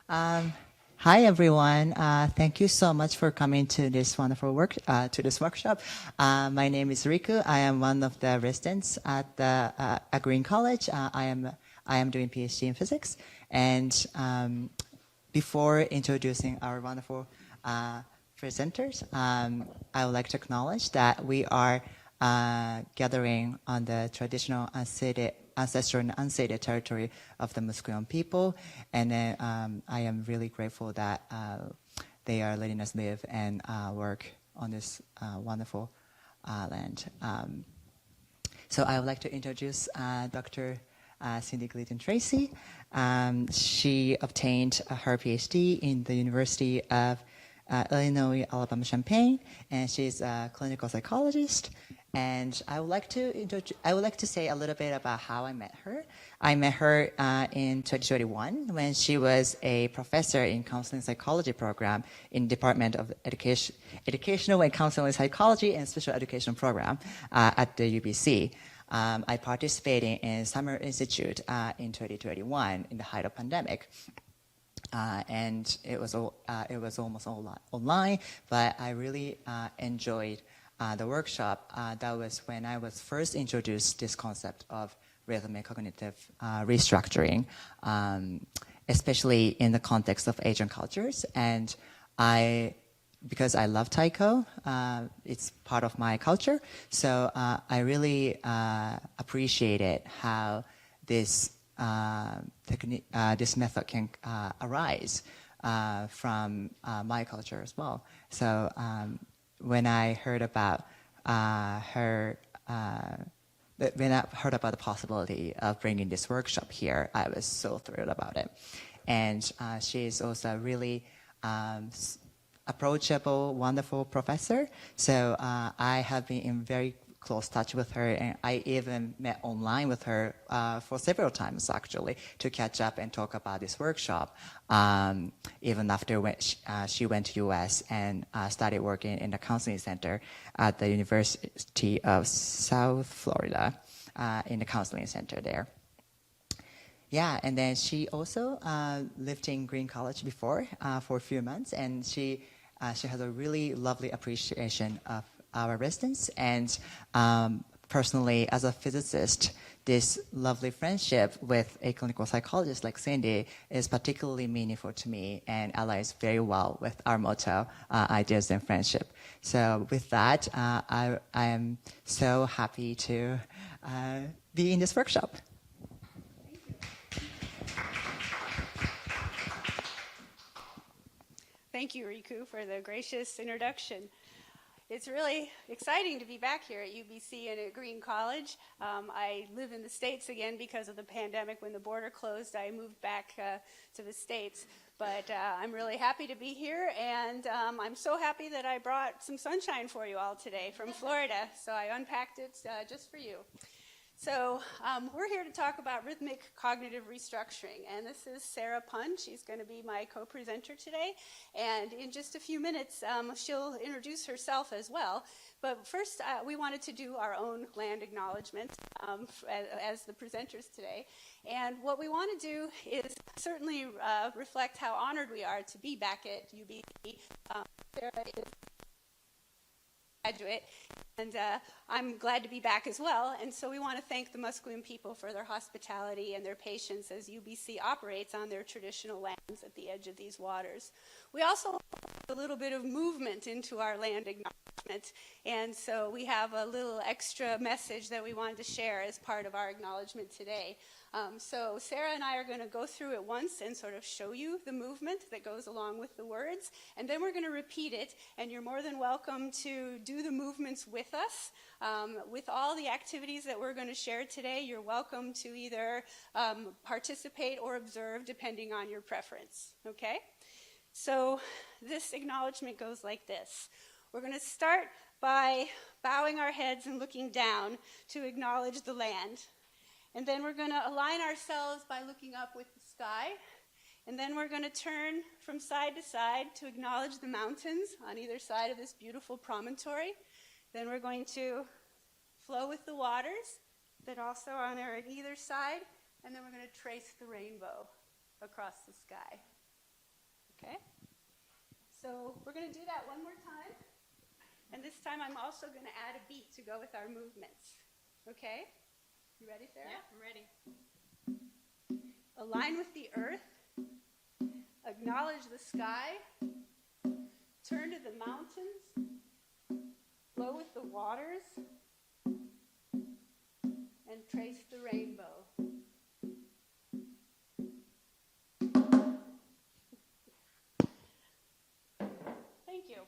Um, Hi everyone. Thank you so much for coming to this wonderful workshop. My name is Riku. I am one of the residents at the at Green College. I am doing PhD in physics. And before introducing our wonderful presenters, I would like to acknowledge that we are gathering on the traditional ancestral and unceded territory of the Musqueam people. And then I am really grateful that they are letting us live and work on this wonderful land. So I would like to introduce Dr. Cindi Glidden-Tracey. She obtained her PhD in the University of Illinois, Alabama-Champaign, and she's a clinical psychologist. And I would like to say a little bit about how I met her. I met her in 2021 when she was a professor in counseling psychology program in Department of Educational and Counseling Psychology and Special Education program at the UBC. I participated in Summer Institute in 2021 in the height of pandemic. And it was almost all online, but I really enjoyed the workshop. That was when I was first introduced this concept of rhythmic cognitive restructuring, especially in the context of Asian cultures. And because I love Taiko, it's part of my culture. So I really appreciated how this method can arise from my culture as well. So when I heard about the possibility of bringing this workshop here, I was so thrilled about it. And she is also a really approachable, wonderful professor. So I have been in very close touch with her, and I even met online with her for several times actually to catch up and talk about this workshop. Even after when she went to US and started working in the counseling center at the University of South Florida in the counseling center there. Yeah, and then she also lived in Green College before for a few months, and she has a really lovely appreciation of our residents, and personally, as a physicist, this lovely friendship with a clinical psychologist like Cindi is particularly meaningful to me and aligns very well with our motto, ideas and friendship. So with that, I am so happy to be in this workshop. Thank you, Riku, for the gracious introduction. It's really exciting to be back here at UBC and at Green College. I live in the States again because of the pandemic. When the border closed, I moved back to the States. But I'm really happy to be here, and I'm so happy that I brought some sunshine for you all today from Florida. So I unpacked it just for you. So we're here to talk about rhythmic cognitive restructuring, and this is Sara Pun. She's going to be my co-presenter today, and in just a few minutes she'll introduce herself as well. But first we wanted to do our own land acknowledgement as the presenters today, and what we want to do is certainly reflect how honored we are to be back at UBC. Sara is graduate, and I'm glad to be back as well. And so we want to thank the Musqueam people for their hospitality and their patience as UBC operates on their traditional lands at the edge of these waters. We also want a little bit of movement into our land acknowledgement, and so we have a little extra message that we wanted to share as part of our acknowledgement today. So Sara and I are going to go through it once and sort of show you the movement that goes along with the words, and then we're going to repeat it, and you're more than welcome to do the movements with us. With all the activities that we're going to share today, you're welcome to either participate or observe depending on your preference, okay? So this acknowledgement goes like this. We're going to start by bowing our heads and looking down to acknowledge the land. And then we're going to align ourselves by looking up with the sky. And then we're going to turn from side to side to acknowledge the mountains on either side of this beautiful promontory. Then we're going to flow with the waters that also are there at either side. And then we're going to trace the rainbow across the sky. Okay. So we're going to do that one more time. And this time I'm also going to add a beat to go with our movements. Okay? You ready, Sarah? Yeah, I'm ready. Align with the earth. Acknowledge the sky. Turn to the mountains. Flow with the waters. And trace the rainbow. Thank you.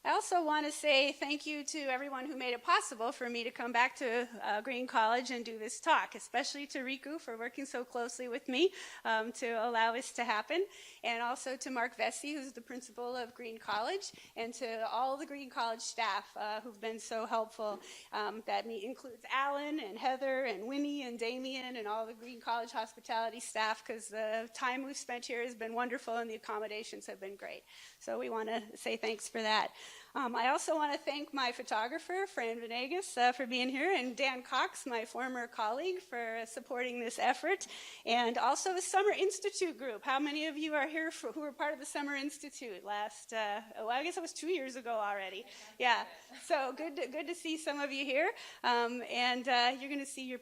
I also want to say thank you to everyone who made it possible for me to come back to Green College and do this talk, especially to Riku for working so closely with me to allow this to happen, and also to Mark Vesey, who's the principal of Green College, and to all the Green College staff who've been so helpful. That includes Alan and Heather and Winnie and Damien and all the Green College hospitality staff, because the time we've spent here has been wonderful and the accommodations have been great. So we want to say thanks for that. I also want to thank my photographer, Fran Venegas, for being here, and Dan Cox, my former colleague, for supporting this effort, and also the Summer Institute group. How many of you are here who were part of the Summer Institute last, I guess it was 2 years ago already. Yeah, so good to see some of you here, and you're going to see your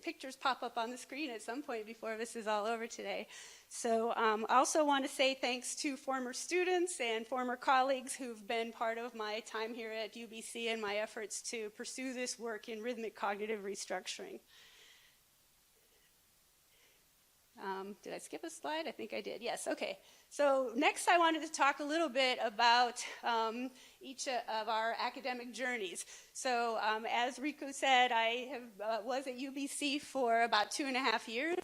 pictures pop up on the screen at some point before this is all over today. So I also want to say thanks to former students and former colleagues who've been part of my time here at UBC and my efforts to pursue this work in rhythmic cognitive restructuring. Did I skip a slide? I think I did. Yes, okay. So next I wanted to talk a little bit about each of our academic journeys. So as Riku said, I was at UBC for about 2.5 years.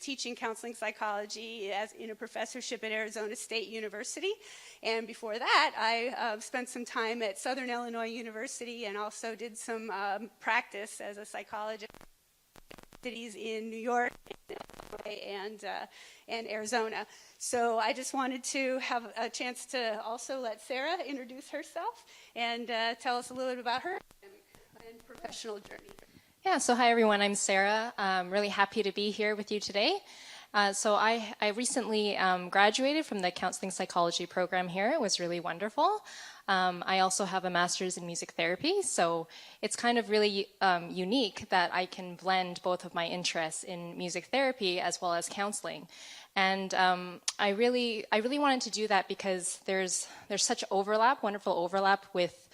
Teaching counseling psychology in a professorship at Arizona State University. And before that, I spent some time at Southern Illinois University and also did some practice as a psychologist in cities in New York and Arizona. So I just wanted to have a chance to also let Sarah introduce herself and tell us a little bit about her academic and professional journey. Yeah, so hi everyone, I'm Sarah. I'm really happy to be here with you today. So I recently graduated from the counseling psychology program here. It was really wonderful. I also have a master's in music therapy, so it's kind of really unique that I can blend both of my interests in music therapy as well as counseling. And I really wanted to do that because there's such overlap, wonderful overlap with,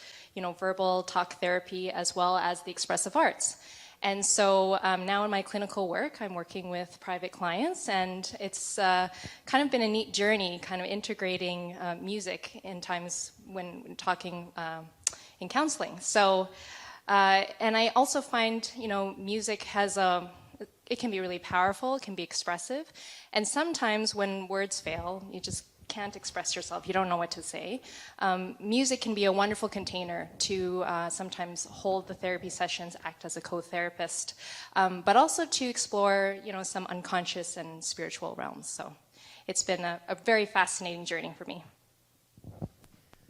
verbal talk therapy as well as the expressive arts. And so now in my clinical work, I'm working with private clients, and it's kind of been a neat journey, kind of integrating music in times when talking in counseling. So, and I also find, music has it can be really powerful, it can be expressive, and sometimes when words fail, you just can't express yourself, you don't know what to say. Music can be a wonderful container to sometimes hold the therapy sessions, act as a co-therapist, but also to explore, some unconscious and spiritual realms. So it's been a very fascinating journey for me.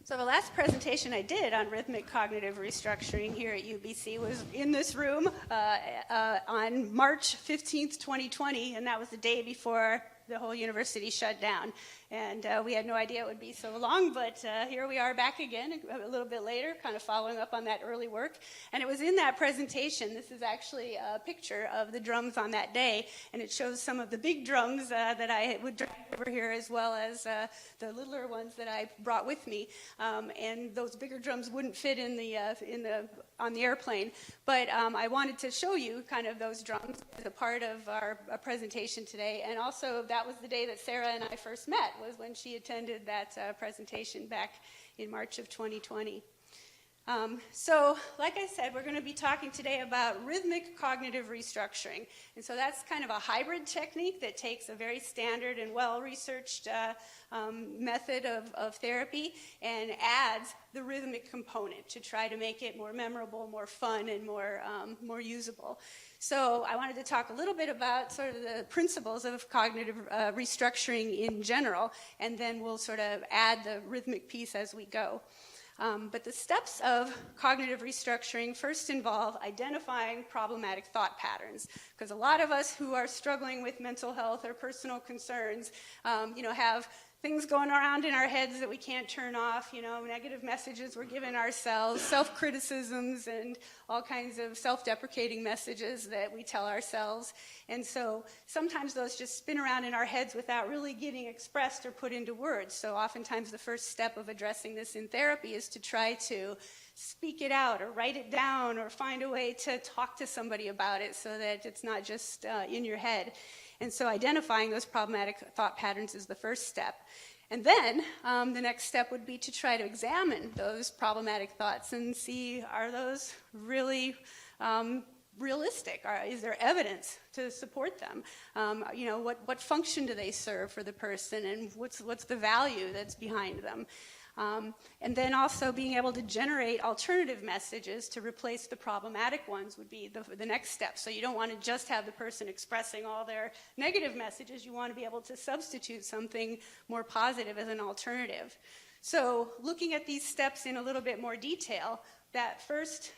So the last presentation I did on rhythmic cognitive restructuring here at UBC was in this room on March 15th, 2020, and that was the day before the whole university shut down. And we had no idea it would be so long, but here we are back again a little bit later, kind of following up on that early work. And it was in that presentation, this is actually a picture of the drums on that day, and it shows some of the big drums that I would drag over here, as well as the littler ones that I brought with me. And those bigger drums wouldn't fit on the airplane. But I wanted to show you kind of those drums as a part of our presentation today. And also, that was the day that Sarah and I first met, was when she attended that presentation back in March of 2020. So, like I said, we're going to be talking today about rhythmic cognitive restructuring. And so that's kind of a hybrid technique that takes a very standard and well-researched method of therapy and adds the rhythmic component to try to make it more memorable, more fun, and more usable. So I wanted to talk a little bit about sort of the principles of cognitive restructuring in general, and then we'll sort of add the rhythmic piece as we go. But the steps of cognitive restructuring first involve identifying problematic thought patterns, because a lot of us who are struggling with mental health or personal concerns, have things going around in our heads that we can't turn off, negative messages we're giving ourselves, self-criticisms, and all kinds of self-deprecating messages that we tell ourselves. And so sometimes those just spin around in our heads without really getting expressed or put into words. So oftentimes the first step of addressing this in therapy is to try to speak it out or write it down or find a way to talk to somebody about it so that it's not just in your head. And so identifying those problematic thought patterns is the first step. And then the next step would be to try to examine those problematic thoughts and see, are those really realistic? Is there evidence to support them? What function do they serve for the person, and what's the value that's behind them? And then also being able to generate alternative messages to replace the problematic ones would be the next step. So you don't want to just have the person expressing all their negative messages. You want to be able to substitute something more positive as an alternative. So looking at these steps in a little bit more detail, that first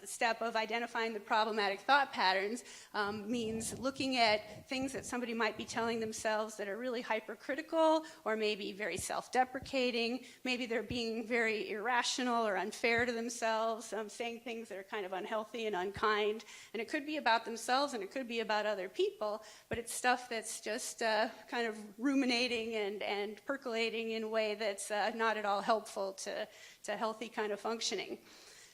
step of identifying the problematic thought patterns means looking at things that somebody might be telling themselves that are really hypercritical or maybe very self-deprecating. Maybe they're being very irrational or unfair to themselves, saying things that are kind of unhealthy and unkind. And it could be about themselves and it could be about other people, but it's stuff that's just kind of ruminating and percolating in a way that's not at all helpful to healthy kind of functioning.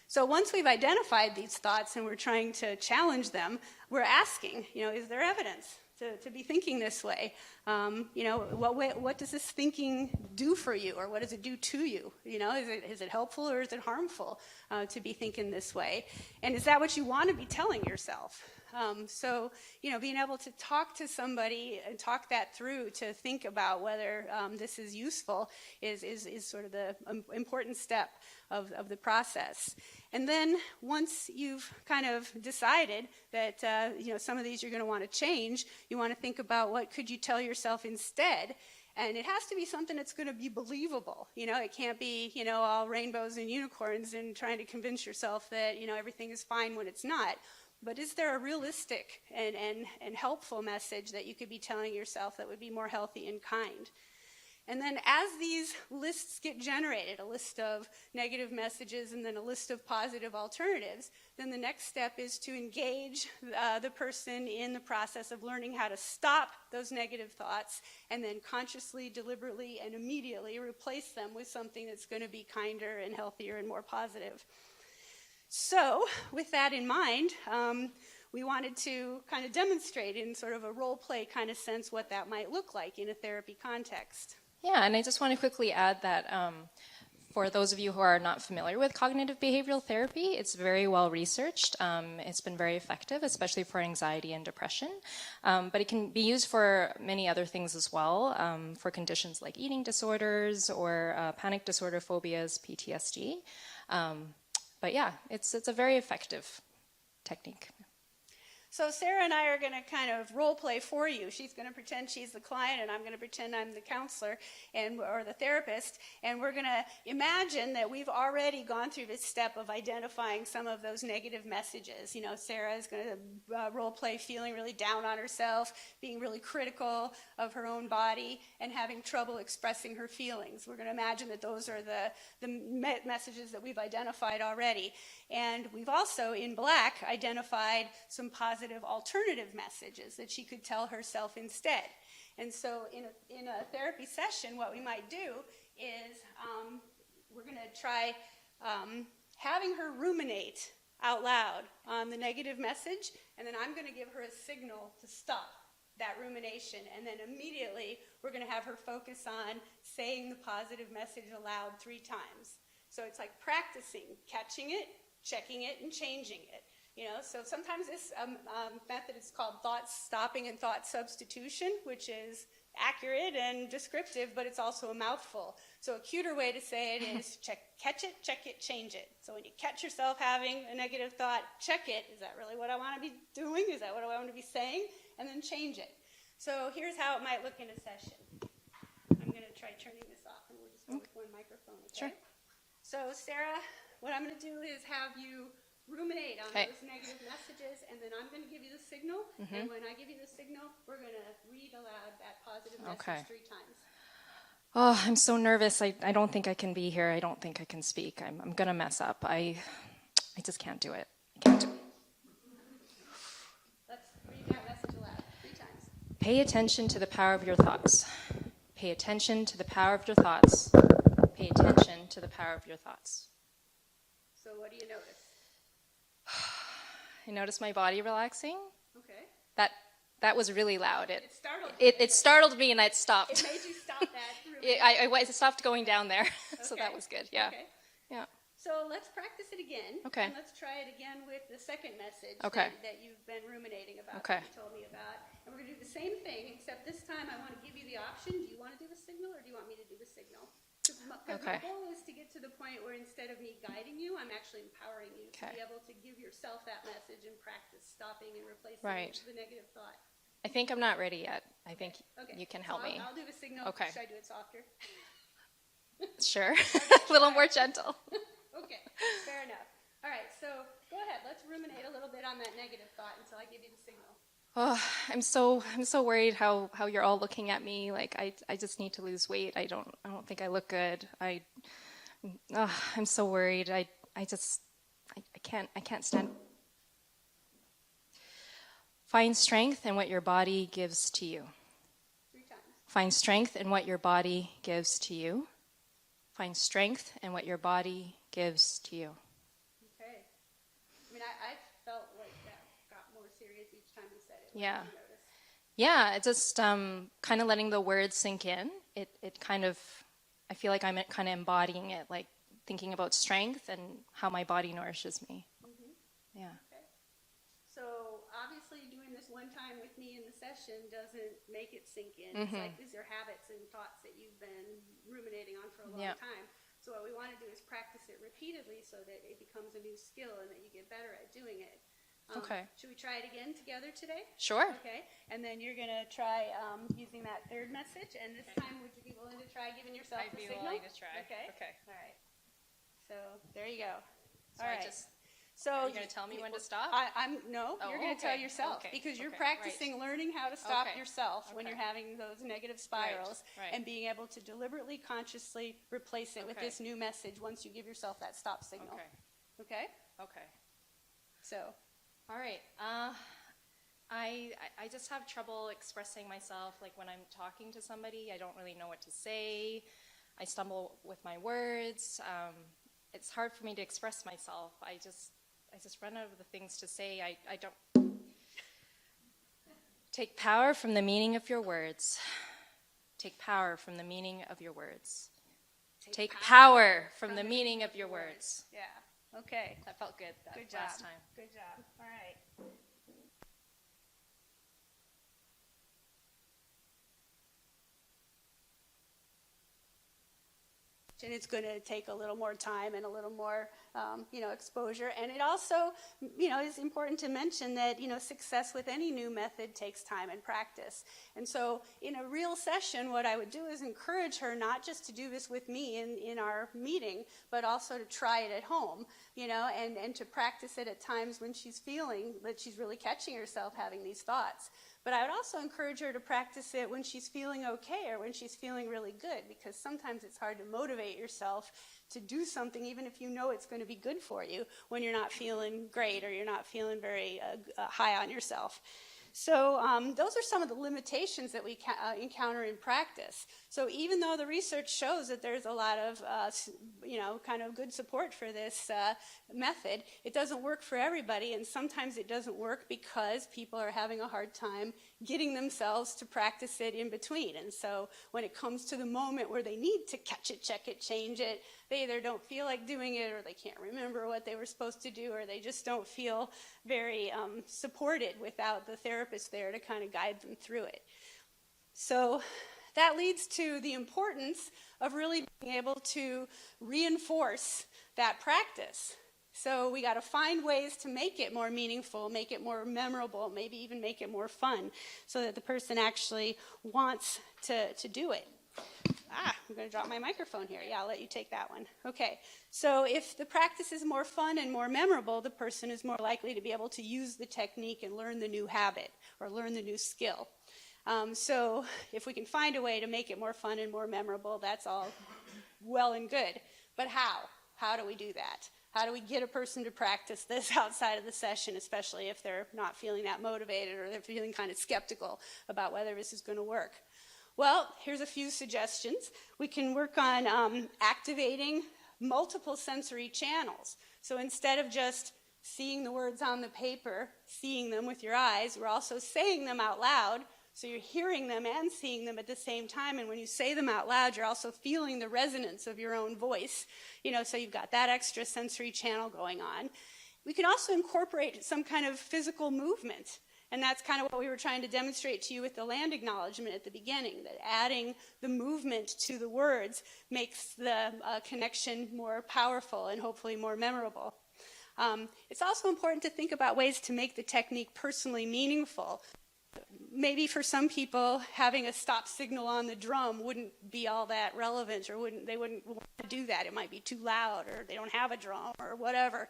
So once we've identified these thoughts and we're trying to challenge them, we're asking, is there evidence to be thinking this way? What does this thinking do for you, or what does it do to you? Is it helpful or is it harmful to be thinking this way? And is that what you want to be telling yourself? Being able to talk to somebody and talk that through to think about whether this is useful is sort of the important step of the process. And then once you've kind of decided that some of these you're going to want to change, you want to think about what could you tell yourself instead. And it has to be something that's going to be believable. It can't be, all rainbows and unicorns and trying to convince yourself that, everything is fine when it's not. But is there a realistic and helpful message that you could be telling yourself that would be more healthy and kind? And then as these lists get generated, a list of negative messages and then a list of positive alternatives, then the next step is to engage the person in the process of learning how to stop those negative thoughts and then consciously, deliberately, and immediately replace them with something that's going to be kinder and healthier and more positive. So with that in mind, we wanted to kind of demonstrate in sort of a role play kind of sense what that might look like in a therapy context. Yeah, and I just want to quickly add that for those of you who are not familiar with cognitive behavioral therapy, it's very well researched. It's been very effective, especially for anxiety and depression. But it can be used for many other things as well, for conditions like eating disorders or panic disorder, phobias, PTSD. But yeah, it's a very effective technique. So Sara and I are going to kind of role play for you. She's going to pretend she's the client, and I'm going to pretend I'm the counselor or the therapist. And we're going to imagine that we've already gone through this step of identifying some of those negative messages. Sara is going to role play feeling really down on herself, being really critical of her own body, and having trouble expressing her feelings. We're going to imagine that those are the messages that we've identified already. And we've also, in black, identified some positive alternative messages that she could tell herself instead. And so in a therapy session, what we might do is we're going to try having her ruminate out loud on the negative message, and then I'm going to give her a signal to stop that rumination, and then immediately we're going to have her focus on saying the positive message aloud 3 times. So it's like practicing, catching it, checking it, and changing it. So sometimes this method is called thought stopping and thought substitution, which is accurate and descriptive, but it's also a mouthful. So a cuter way to say it is catch it, check it, change it. So when you catch yourself having a negative thought, check it. Is that really what I want to be doing? Is that what I want to be saying? And then change it. So here's how it might look in a session. I'm going to try turning this off, and we'll just go with one microphone, okay? Sure. So Sarah, what I'm going to do is have you ruminate on those negative messages, and then I'm going to give you the signal, and when I give you the signal, we're going to read aloud that positive message 3 times. Oh, I'm so nervous. I don't think I can be here. I don't think I can speak. I'm going to mess up. I just can't do it. I can't do it. Let's read that message aloud 3 times. Pay attention to the power of your thoughts. Pay attention to the power of your thoughts. Pay attention to the power of your thoughts. So what do you notice? I notice my body relaxing. Okay. That was really loud. It startled you. It startled me, and it stopped. It made you stop that. I stopped going down there, so Okay. that was good. Yeah. Okay. Yeah. So let's practice it again. Okay. And let's try it again with the second message that you've been ruminating about, Okay. that you told me about. And we're going to do the same thing, except this time I want to give you the option. Do you want to do the signal, or do you want me to do the signal? Because Okay. my goal is to get to the point where instead of me guiding you, I'm actually empowering you to be able to give yourself that message and practice stopping and replacing it with the negative thought. I think I'm not ready yet. I think you can help me. I'll do the signal. Okay. Should I do it softer? Sure. A little more gentle. Okay, fair enough. All right, so go ahead. Let's ruminate a little bit on that negative thought until I give you the signal. Oh, I'm so worried how you're all looking at me. Like I just need to lose weight. I don't think I look good. I'm so worried. I can't stand. Find strength in what your body gives to you. 3 times. Find strength in what your body gives to you. Find strength in what your body gives to you. Okay. I mean, I felt like that got more serious each time you said it. Yeah. What did you notice? Yeah, it just kind of letting the words sink in. It kind of, I feel like I'm kind of embodying it, like thinking about strength and how my body nourishes me. Mm-hmm. Yeah. Okay. So obviously doing this one time with me in the session doesn't make it sink in. It's like these are habits and thoughts that you've been ruminating on for a long time. So what we want to do is practice it repeatedly so that it becomes a new skill and that you get better at doing it. Okay. Should we try it again together today? Sure. Okay. And then you're going to try using that third message. And this time, would you be willing to try giving yourself the signal? willing to try. Okay. Okay. All right. So there you go. So All I right. just, So are you going to tell me when to stop? You're going to tell yourself because you're practicing learning how to stop yourself when you're having those negative spirals and being able to deliberately, consciously replace it with this new message once you give yourself that stop signal. Okay? Okay. So, All right. I just have trouble expressing myself. Like when I'm talking to somebody, I don't really know what to say. I stumble with my words. It's hard for me to express myself. I just run out of the things to say. I don't. Take power from the meaning of your words. Take power from the meaning of your words. Take power from the meaning of your words. yeah. Okay. That felt good. Good job. Last time. Good job. All right. And it's going to take a little more time and a little more, exposure. And it also, is important to mention that, success with any new method takes time and practice. And so in a real session, what I would do is encourage her not just to do this with me in our meeting, but also to try it at home, and to practice it at times when she's feeling that she's really catching herself having these thoughts. But I would also encourage her to practice it when she's feeling okay or when she's feeling really good, because sometimes it's hard to motivate yourself to do something even if you know it's going to be good for you when you're not feeling great or you're not feeling very high on yourself. So those are some of the limitations that we encounter in practice. So even though the research shows that there's a lot of, kind of good support for this method, it doesn't work for everybody, and sometimes it doesn't work because people are having a hard time getting themselves to practice it in between. And so when it comes to the moment where they need to catch it, check it, change it, they either don't feel like doing it, or they can't remember what they were supposed to do, or they just don't feel very supported without the therapist there to kind of guide them through it. So that leads to the importance of really being able to reinforce that practice. So we got to find ways to make it more meaningful, make it more memorable, maybe even make it more fun, so that the person actually wants to do it. I'm going to drop my microphone here. Yeah, I'll let you take that one. Okay, so if the practice is more fun and more memorable, the person is more likely to be able to use the technique and learn the new habit or learn the new skill. So if we can find a way to make it more fun and more memorable, that's all well and good. But how? How do we do that? How do we get a person to practice this outside of the session, especially if they're not feeling that motivated or they're feeling kind of skeptical about whether this is going to work? Well, here's a few suggestions. We can work on activating multiple sensory channels. So instead of just seeing the words on the paper, seeing them with your eyes, we're also saying them out loud. So you're hearing them and seeing them at the same time. And when you say them out loud, you're also feeling the resonance of your own voice. So you've got that extra sensory channel going on. We can also incorporate some kind of physical movement. And that's kind of what we were trying to demonstrate to you with the land acknowledgement at the beginning, that adding the movement to the words makes the connection more powerful and hopefully more memorable. It's also important to think about ways to make the technique personally meaningful. Maybe for some people, having a stop signal on the drum wouldn't be all that relevant, or they wouldn't want to do that. It might be too loud, or they don't have a drum, or whatever.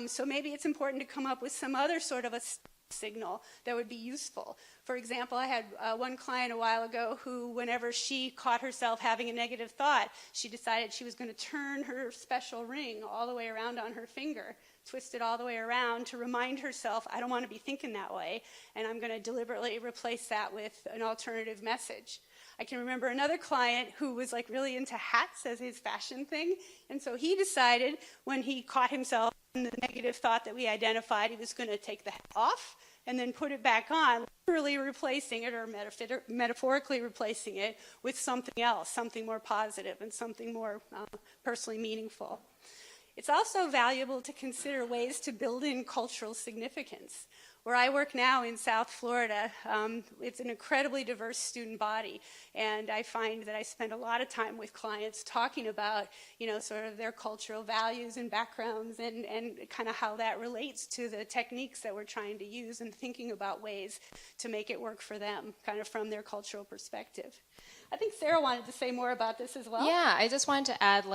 So maybe it's important to come up with some other sort of a signal that would be useful. For example, I had one client a while ago who, whenever she caught herself having a negative thought, she decided she was going to turn her special ring all the way around on her finger, twist it all the way around to remind herself, I don't want to be thinking that way, and I'm going to deliberately replace that with an alternative message. I can remember another client who was like really into hats as his fashion thing, and so he decided when he caught himself in the negative thought that we identified, he was going to take the hat off and then put it back on, literally replacing it or metaphorically replacing it with something else, something more positive and something more personally meaningful. It's also valuable to consider ways to build in cultural significance. Where I work now in South Florida, it's an incredibly diverse student body, and I find that I spend a lot of time with clients talking about, sort of their cultural values and backgrounds and kind of how that relates to the techniques that we're trying to use and thinking about ways to make it work for them, kind of from their cultural perspective. I think Sarah wanted to say more about this as well. Yeah, I just wanted to add,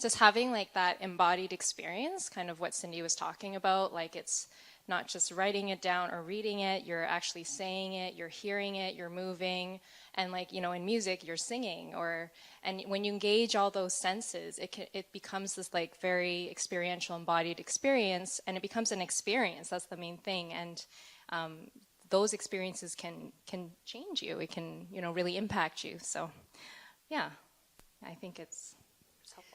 just having, that embodied experience, kind of what Cindi was talking about, it's not just writing it down or reading it, you're actually saying it, you're hearing it, you're moving, and in music, you're singing, and when you engage all those senses, it becomes this very experiential, embodied experience, and it becomes an experience. That's the main thing, and those experiences can change you. It can, really impact you. So, yeah, I think it's helpful.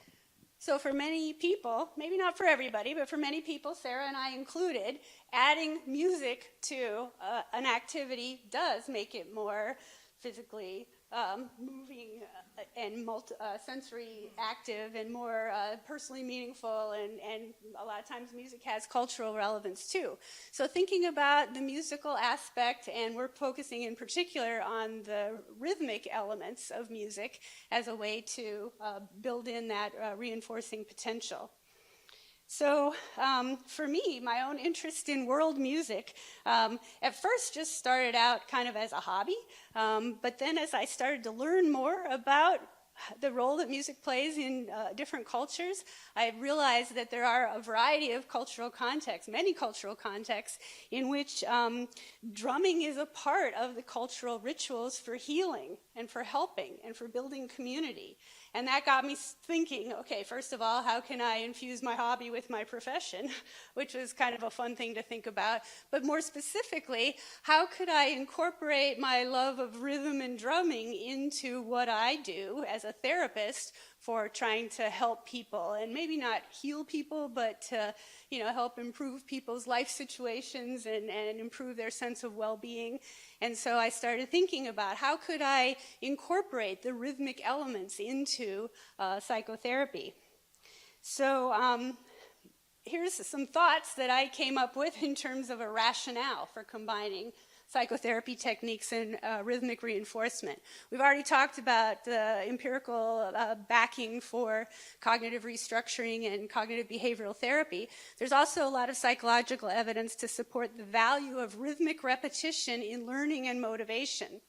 So for many people, maybe not for everybody, but for many people, Sarah and I included, adding music to an activity does make it more physically moving and sensory active and more personally meaningful, and a lot of times music has cultural relevance too. So thinking about the musical aspect, and we're focusing in particular on the rhythmic elements of music as a way to build in that reinforcing potential. So for me, my own interest in world music at first just started out kind of as a hobby, but then as I started to learn more about the role that music plays in different cultures, I realized that there are a variety of cultural contexts, many cultural contexts, in which drumming is a part of the cultural rituals for healing and for helping and for building community. And that got me thinking, okay, first of all, how can I infuse my hobby with my profession, which was kind of a fun thing to think about. But more specifically, how could I incorporate my love of rhythm and drumming into what I do as a therapist for trying to help people, and maybe not heal people, but to help improve people's life situations and improve their sense of well-being. And so I started thinking about how could I incorporate the rhythmic elements into psychotherapy. So here's some thoughts that I came up with in terms of a rationale for combining psychotherapy techniques and rhythmic reinforcement. We've already talked about the empirical backing for cognitive restructuring and cognitive behavioral therapy. There's also a lot of psychological evidence to support the value of rhythmic repetition in learning and motivation.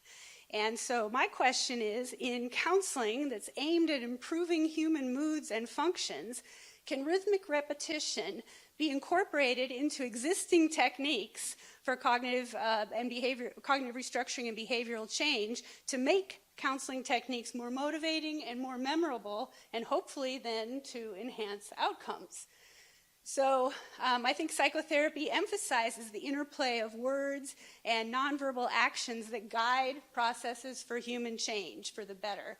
And so my question is, in counseling that's aimed at improving human moods and functions, can rhythmic repetition be incorporated into existing techniques for cognitive restructuring and behavioral change to make counseling techniques more motivating and more memorable, and hopefully then to enhance outcomes? So I think psychotherapy emphasizes the interplay of words and nonverbal actions that guide processes for human change for the better.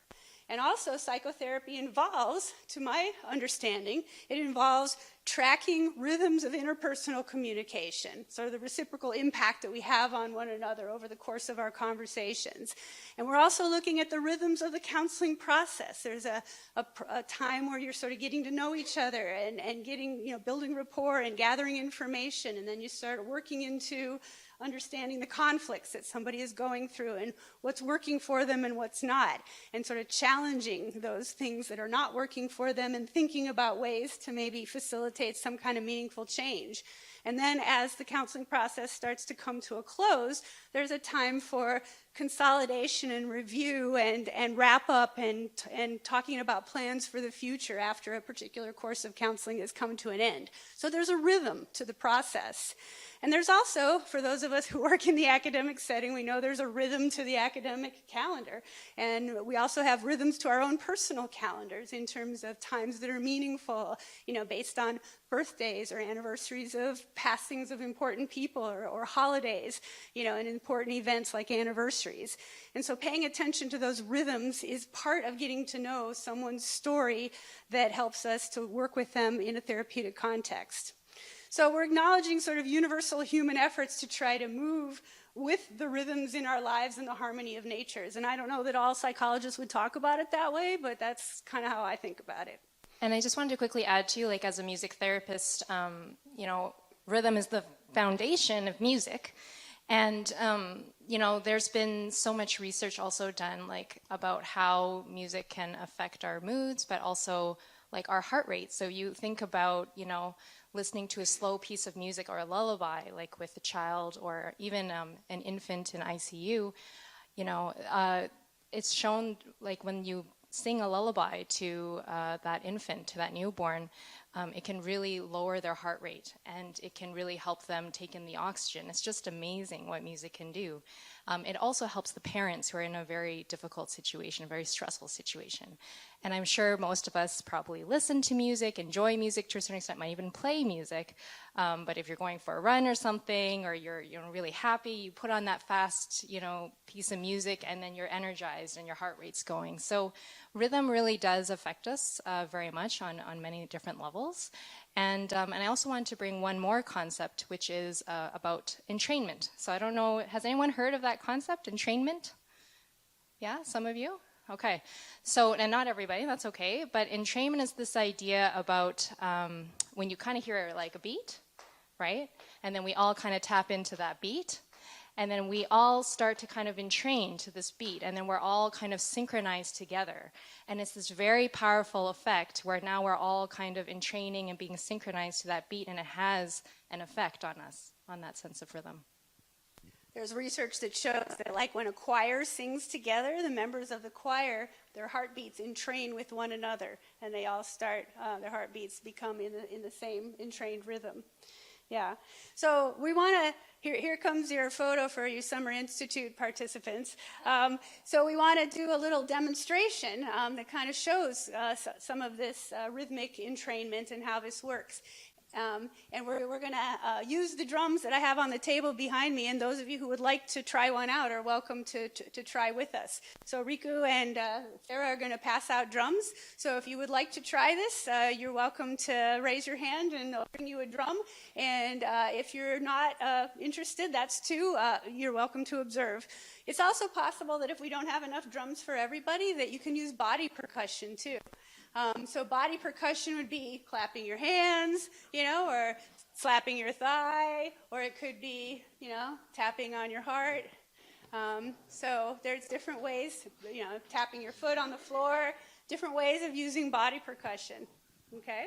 And also psychotherapy involves, to my understanding, it involves tracking rhythms of interpersonal communication, sort of the reciprocal impact that we have on one another over the course of our conversations. And we're also looking at the rhythms of the counseling process. There's a time where you're sort of getting to know each other and getting, building rapport and gathering information, and then you start working into understanding the conflicts that somebody is going through and what's working for them and what's not, and sort of challenging those things that are not working for them and thinking about ways to maybe facilitate some kind of meaningful change. And then as the counseling process starts to come to a close, there's a time for consolidation and review and wrap up and talking about plans for the future after a particular course of counseling has come to an end. So there's a rhythm to the process. And there's also, for those of us who work in the academic setting, we know there's a rhythm to the academic calendar. And we also have rhythms to our own personal calendars in terms of times that are meaningful, based on birthdays or anniversaries of passings of important people or holidays, and important events like anniversaries. And so paying attention to those rhythms is part of getting to know someone's story that helps us to work with them in a therapeutic context. So we're acknowledging sort of universal human efforts to try to move with the rhythms in our lives and the harmony of natures. And I don't know that all psychologists would talk about it that way, but that's kind of how I think about it. And I just wanted to quickly add to you, as a music therapist, rhythm is the foundation of music. And, there's been so much research also done, about how music can affect our moods, but also, our heart rate. So you think about, listening to a slow piece of music or a lullaby, with a child or even an infant in ICU, it's shown, when you sing a lullaby to that infant, to that newborn, it can really lower their heart rate, and it can really help them take in the oxygen. It's just amazing what music can do. It also helps the parents who are in a very difficult situation, a very stressful situation. And I'm sure most of us probably listen to music, enjoy music to a certain extent, might even play music. But if you're going for a run or something, or you're really happy, you put on that fast, piece of music, and then you're energized and your heart rate's going. So rhythm really does affect us very much on many different levels. And I also wanted to bring one more concept, which is about entrainment. So I don't know, has anyone heard of that concept, entrainment? Yeah, some of you? Okay. So, and not everybody, that's okay. But entrainment is this idea about when you kind of hear a beat, right? And then we all kind of tap into that beat. And then we all start to kind of entrain to this beat, and then we're all kind of synchronized together. And it's this very powerful effect where now we're all kind of entraining and being synchronized to that beat, and it has an effect on us, on that sense of rhythm. There's research that shows that when a choir sings together, the members of the choir, their heartbeats entrain with one another, and they all start, their heartbeats become in the same entrained rhythm. Yeah. So we want to, here comes your photo for you Summer Institute participants. So we want to do a little demonstration that kind of shows some of this rhythmic entrainment and how this works. And we're going to use the drums that I have on the table behind me, and those of you who would like to try one out are welcome to try with us. So Riku and Sarah are going to pass out drums. So if you would like to try this, you're welcome to raise your hand and they'll bring you a drum. And if you're not interested, that's too, you're welcome to observe. It's also possible that if we don't have enough drums for everybody, that you can use body percussion too. So body percussion would be clapping your hands, or slapping your thigh, or it could be, tapping on your heart. So there's different ways, tapping your foot on the floor, different ways of using body percussion, okay?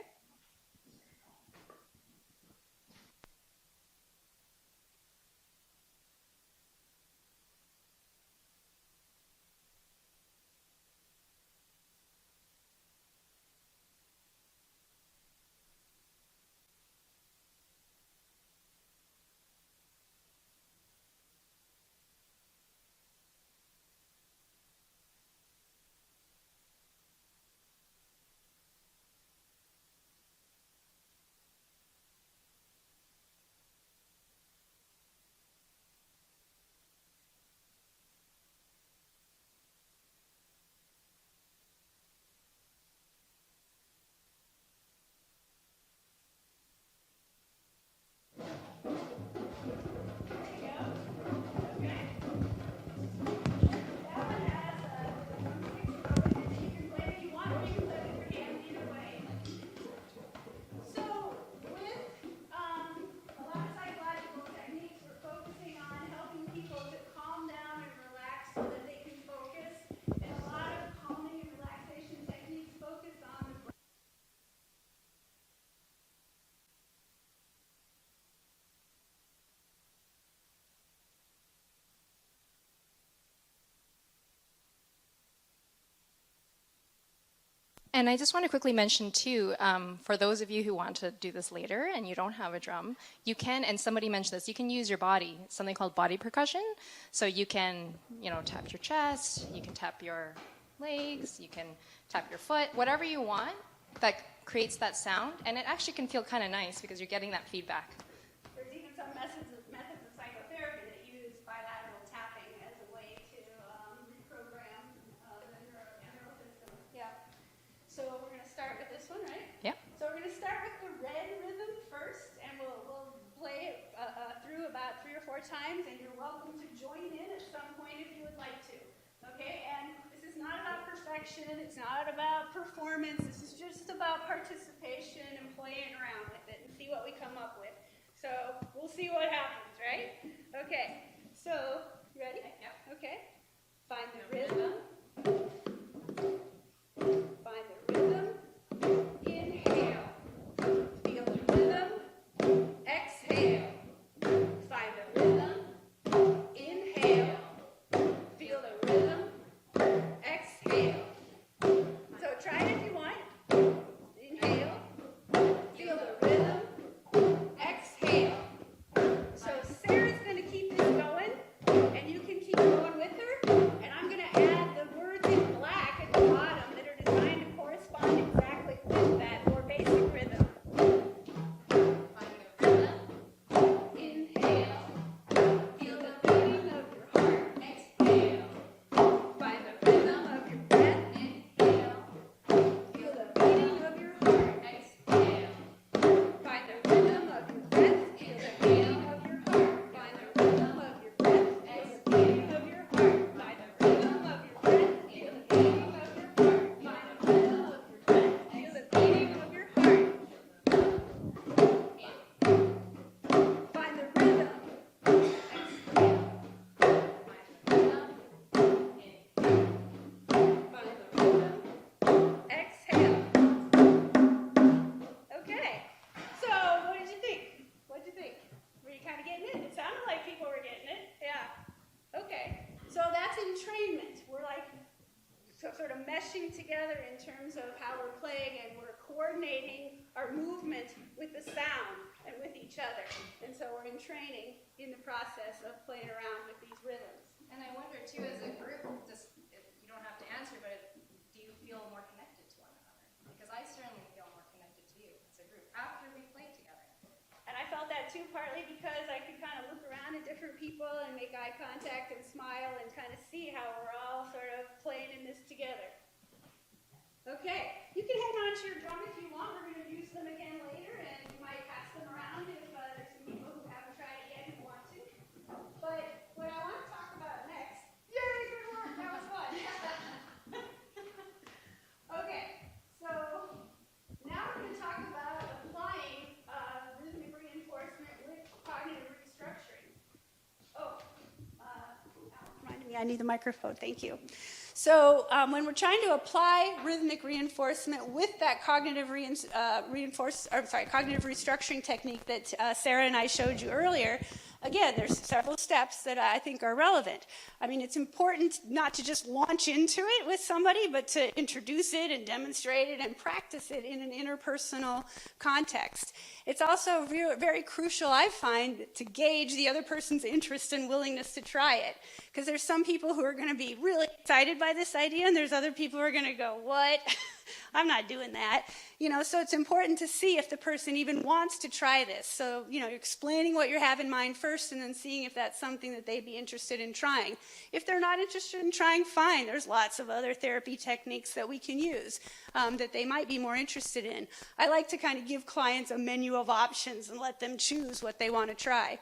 And I just want to quickly mention too, for those of you who want to do this later and you don't have a drum, you can, and somebody mentioned this, you can use your body, something called body percussion. So you can, tap your chest, you can tap your legs, you can tap your foot, whatever you want that creates that sound. And it actually can feel kind of nice because you're getting that feedback. There's even some methods of psychotherapy that use bilateral tapping as a way to reprogram the neural system. Yeah. So we're going to start with this one, right? Yeah. So we're going to start with the red rhythm first, and we'll play it through about 3 or 4 times, and you're welcome to join in at some point if you would like to. Okay? And this is not about perfection. It's not about performance. This is just about participation and playing around with it and see what we come up with. So we'll see what happens, right? Okay. So, you ready? Yeah. Okay. Find the rhythm. Find the rhythm. Inhale. Feel the rhythm. Exhale. Find the rhythm. Inhale. Feel the rhythm. Exhale. So try it if you want. Inhale. Feel the rhythm. Exhale. So Sarah's going to keep this going, and you can keep going with her. And I'm going to add the words in black at the bottom that are designed to correspond exactly with that more basic rhythm. Find the rhythm. Inhale. Feel the beating of your heart. Exhale. Find the rhythm of your breath. Inhale. Feel the beating of your heart. Exhale. Find the rhythm of your breath. Feel the beating of your heart. Find the rhythm of your breath. Feel the beating of your heart. Find the rhythm of your breath. Feel the beating of your heart. Find the rhythm of your breath. Feel the beating of your heart. Find the rhythm. Exhale. Find the rhythm. Exhale. Okay. So, what did you think? What did you think? Were you kind of getting it? It sounded like people were getting it. Yeah. Okay. So that's entrainment. We're like sort of meshing together in terms of how we're playing, and we're coordinating our movement with the sound and with each other. And so we're in training in the process of playing around with these rhythms. And I wonder too, as a group, just, you don't have to answer, but do you feel more connected to one another? Because I certainly feel more connected to you as a group after we play together. And I felt that too, partly because I could kind of look around at different people and make eye contact and smile and kind of see how we're all sort of playing in this together. Okay, you can hang on to your drum if you want. We're going to use them again later, and you might pass them around if there's some people who haven't tried it yet and want to. But what I want to talk about next, yay, good work, that was fun. Okay, so now we're going to talk about applying rhythmic reinforcement with cognitive restructuring. Reminded me I need the microphone. Thank you. So when we're trying to apply rhythmic reinforcement with that cognitive cognitive restructuring technique that Sarah and I showed you earlier, again, there's several steps that I think are relevant. I mean, it's important not to just launch into it with somebody, but to introduce it and demonstrate it and practice it in an interpersonal context. It's also very crucial, I find, to gauge the other person's interest and willingness to try it. Because there's some people who are going to be really excited by this idea, and there's other people who are going to go, what? I'm not doing that. So it's important to see if the person even wants to try this. So, you're explaining what you have in mind first, and then seeing if that's something that they'd be interested in trying. If they're not interested in trying, fine. There's lots of other therapy techniques that we can use that they might be more interested in. I like to kind of give clients a menu of options and let them choose what they want to try.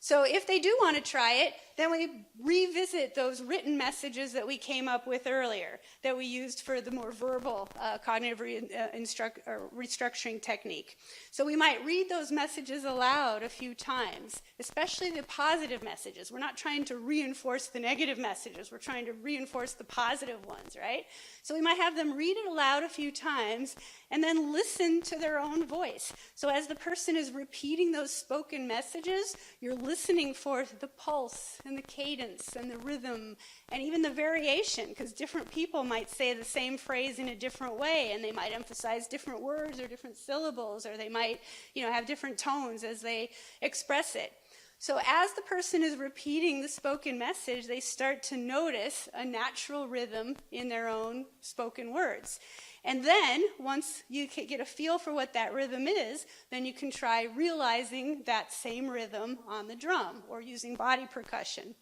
So if they do want to try it, then we revisit those written messages that we came up with earlier, that we used for the more verbal cognitive restructuring technique. So we might read those messages aloud a few times, especially the positive messages. We're not trying to reinforce the negative messages. We're trying to reinforce the positive ones, right? So we might have them read it aloud a few times and then listen to their own voice. So as the person is repeating those spoken messages, you're listening for the pulse and the cadence and the rhythm and even the variation, because different people might say the same phrase in a different way, and they might emphasize different words or different syllables, or they might, have different tones as they express it. So as the person is repeating the spoken message, they start to notice a natural rhythm in their own spoken words. And then, once you get a feel for what that rhythm is, then you can try realizing that same rhythm on the drum or using body percussion.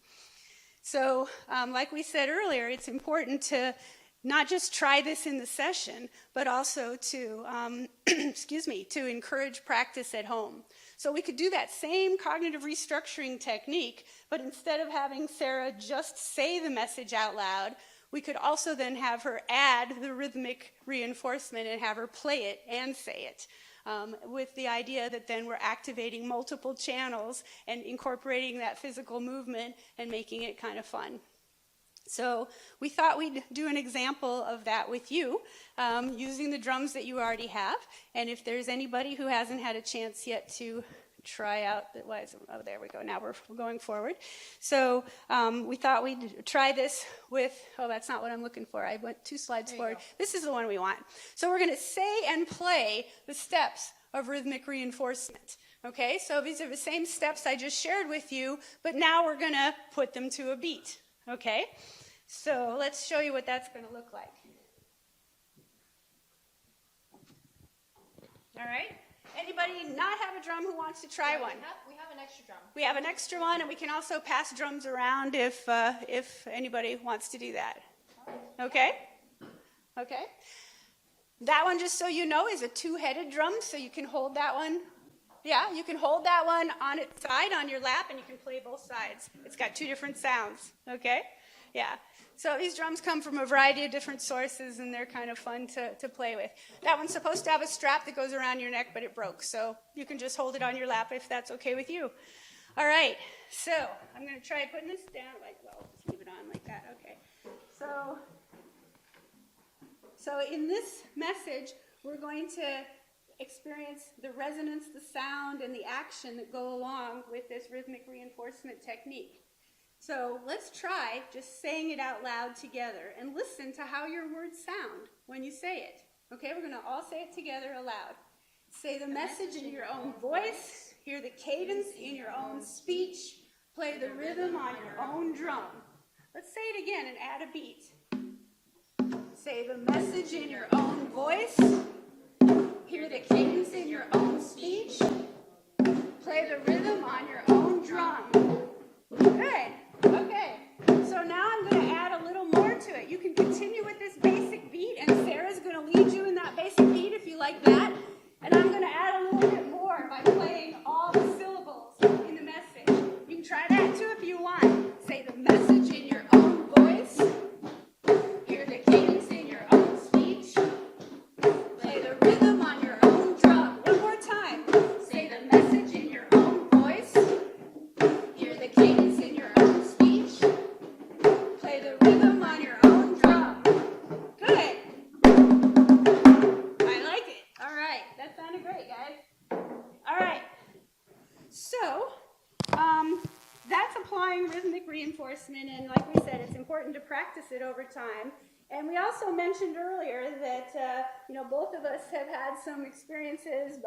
So, like we said earlier, it's important to not just try this in the session, but also to, to encourage practice at home. So we could do that same cognitive restructuring technique, but instead of having Sara just say the message out loud, we could also then have her add the rhythmic reinforcement and have her play it and say it, with the idea that then we're activating multiple channels and incorporating that physical movement and making it kind of fun. So we thought we'd do an example of that with you, using the drums that you already have. And if there's anybody who hasn't had a chance yet to try out, oh, there we go, now we're going forward. So we thought we'd try this with, that's not what I'm looking for. I went 2 slides forward. This is the one we want. So we're going to say and play the steps of rhythmic reinforcement. Okay, so these are the same steps I just shared with you, but now we're going to put them to a beat. Okay, so let's show you what that's going to look like. All right, anybody not have a drum who wants to try one? We have an extra drum. We have an extra one, and we can also pass drums around if anybody wants to do that. Okay? Okay. That one, just so you know, is a 2-headed drum, so you can hold that one. Yeah, you can hold that one on its side on your lap, and you can play both sides. It's got 2 different sounds, okay? Yeah. So these drums come from a variety of different sources, and they're kind of fun to play with. That one's supposed to have a strap that goes around your neck, but it broke, so you can just hold it on your lap if that's okay with you. All right, so I'm going to try putting this down. Just leave it on like that, okay. So in this message, we're going to experience the resonance, the sound, and the action that go along with this rhythmic reinforcement technique. So let's try just saying it out loud together and listen to how your words sound when you say it. Okay, we're going to all say it together aloud. Say the message in your own voice, hear the cadence in your own speech, play the rhythm on your own drum. Let's say it again and add a beat. Say the message in your own voice, hear the cadence in your own speech, play the rhythm on your own drum. Good. Okay. So now I'm going to add a little more to it. You can continue with this basic beat, and Sarah's going to lead you in that basic beat if you like that. And I'm going to add a little bit more by playing all the syllables in the message. You can try that too if you want. Say the message in your own voice. Hear the cadence in your own speech. Play the rhythm on your own drum. One more time. Say the message in your own voice. Hear the cadence in your own speech. Play the rhythm on your own drum. Good. I like it. All right. That sounded great, guys. All right. So, that's applying rhythmic reinforcement, and like we said, it's important to practice it over time. And we also mentioned earlier that, both of us have had some experiences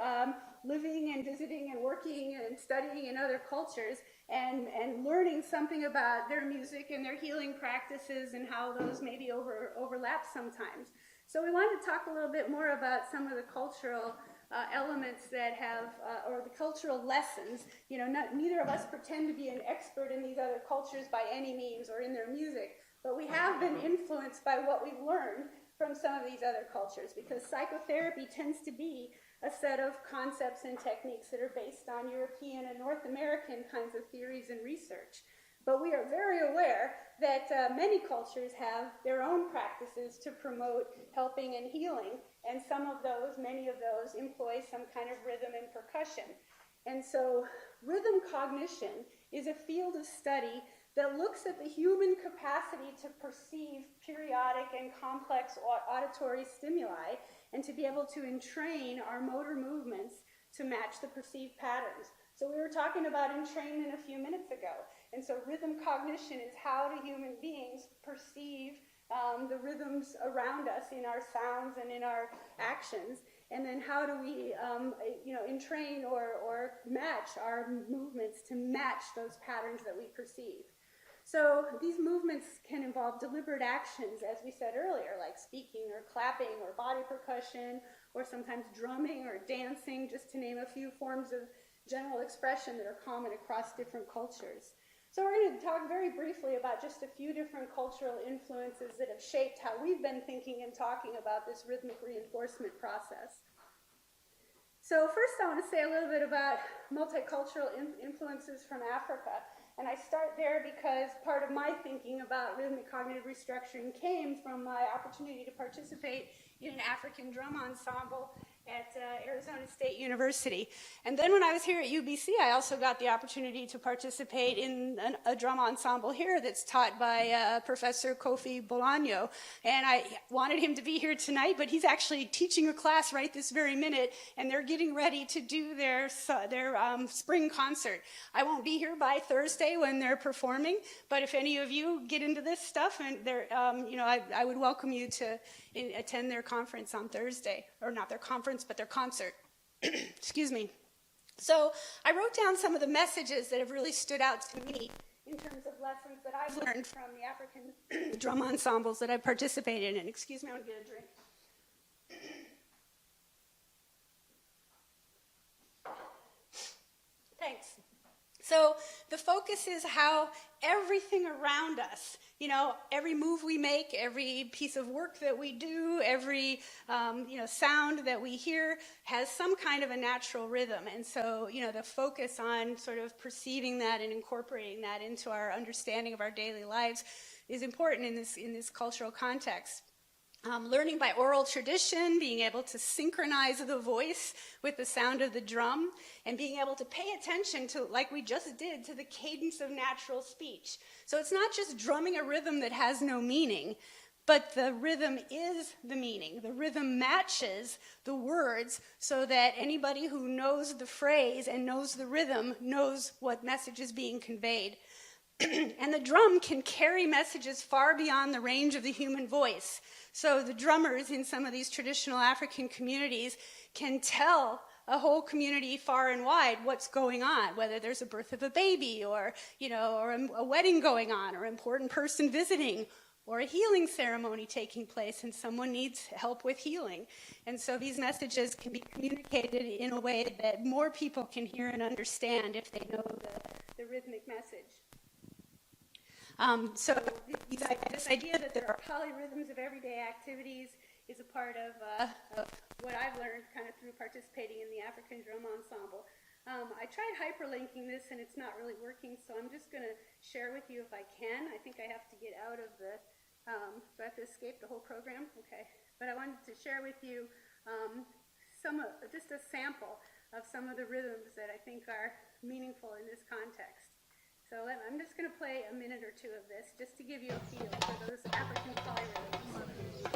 living and visiting and working and studying in other cultures and learning something about their music and their healing practices and how those maybe overlap sometimes. So we wanted to talk a little bit more about some of the cultural elements that have, or the cultural lessons. Neither of us pretend to be an expert in these other cultures by any means or in their music, but we have been influenced by what we've learned from some of these other cultures, because psychotherapy tends to be a set of concepts and techniques that are based on European and North American kinds of theories and research. But we are very aware that many cultures have their own practices to promote helping and healing, and many of those, employ some kind of rhythm and percussion. And so rhythm cognition is a field of study that looks at the human capacity to perceive periodic and complex auditory stimuli and to be able to entrain our motor movements to match the perceived patterns. So we were talking about entrainment a few minutes ago. And so rhythm cognition is how do human beings perceive the rhythms around us in our sounds and in our actions. And then how do we entrain or match our movements to match those patterns that we perceive. So these movements can involve deliberate actions, as we said earlier, like speaking or clapping or body percussion, or sometimes drumming or dancing, just to name a few forms of general expression that are common across different cultures. So we're going to talk very briefly about just a few different cultural influences that have shaped how we've been thinking and talking about this rhythmic reinforcement process. So first I want to say a little bit about multicultural influences from Africa. And I start there because part of my thinking about rhythmic cognitive restructuring came from my opportunity to participate in an African drum ensemble at Arizona State University. And then when I was here at UBC, I also got the opportunity to participate in a drum ensemble here that's taught by Professor Kofi Bolaño. And I wanted him to be here tonight, but he's actually teaching a class right this very minute, and they're getting ready to do their spring concert. I won't be here by Thursday when they're performing, but if any of you get into this stuff, and I would welcome you to attend their conference on Thursday, or not their conference, but their concert. Excuse me. So I wrote down some of the messages that have really stood out to me in terms of lessons that I've learned from the African drum ensembles that I've participated in. Excuse me, I'm going to get a drink. Thanks. So the focus is how everything around us, every move we make, every piece of work that we do, every sound that we hear has some kind of a natural rhythm. And so, the focus on sort of perceiving that and incorporating that into our understanding of our daily lives is important in this cultural context. Learning by oral tradition, being able to synchronize the voice with the sound of the drum, and being able to pay attention to, like we just did, to the cadence of natural speech. So it's not just drumming a rhythm that has no meaning, but the rhythm is the meaning. The rhythm matches the words so that anybody who knows the phrase and knows the rhythm knows what message is being conveyed. And the drum can carry messages far beyond the range of the human voice. So the drummers in some of these traditional African communities can tell a whole community far and wide what's going on, whether there's a birth of a baby or a wedding going on, or an important person visiting, or a healing ceremony taking place and someone needs help with healing. And so these messages can be communicated in a way that more people can hear and understand if they know the rhythmic message. So this idea that there are polyrhythms of everyday activities is a part of what I've learned kind of through participating in the African drum ensemble. I tried hyperlinking this and it's not really working, so I'm just going to share with you if I can. I think I have to get out of the, do I have to escape the whole program? Okay. But I wanted to share with you just a sample of some of the rhythms that I think are meaningful in this context. So I'm just going to play a minute or two of this just to give you a feel for those African polyrhythms.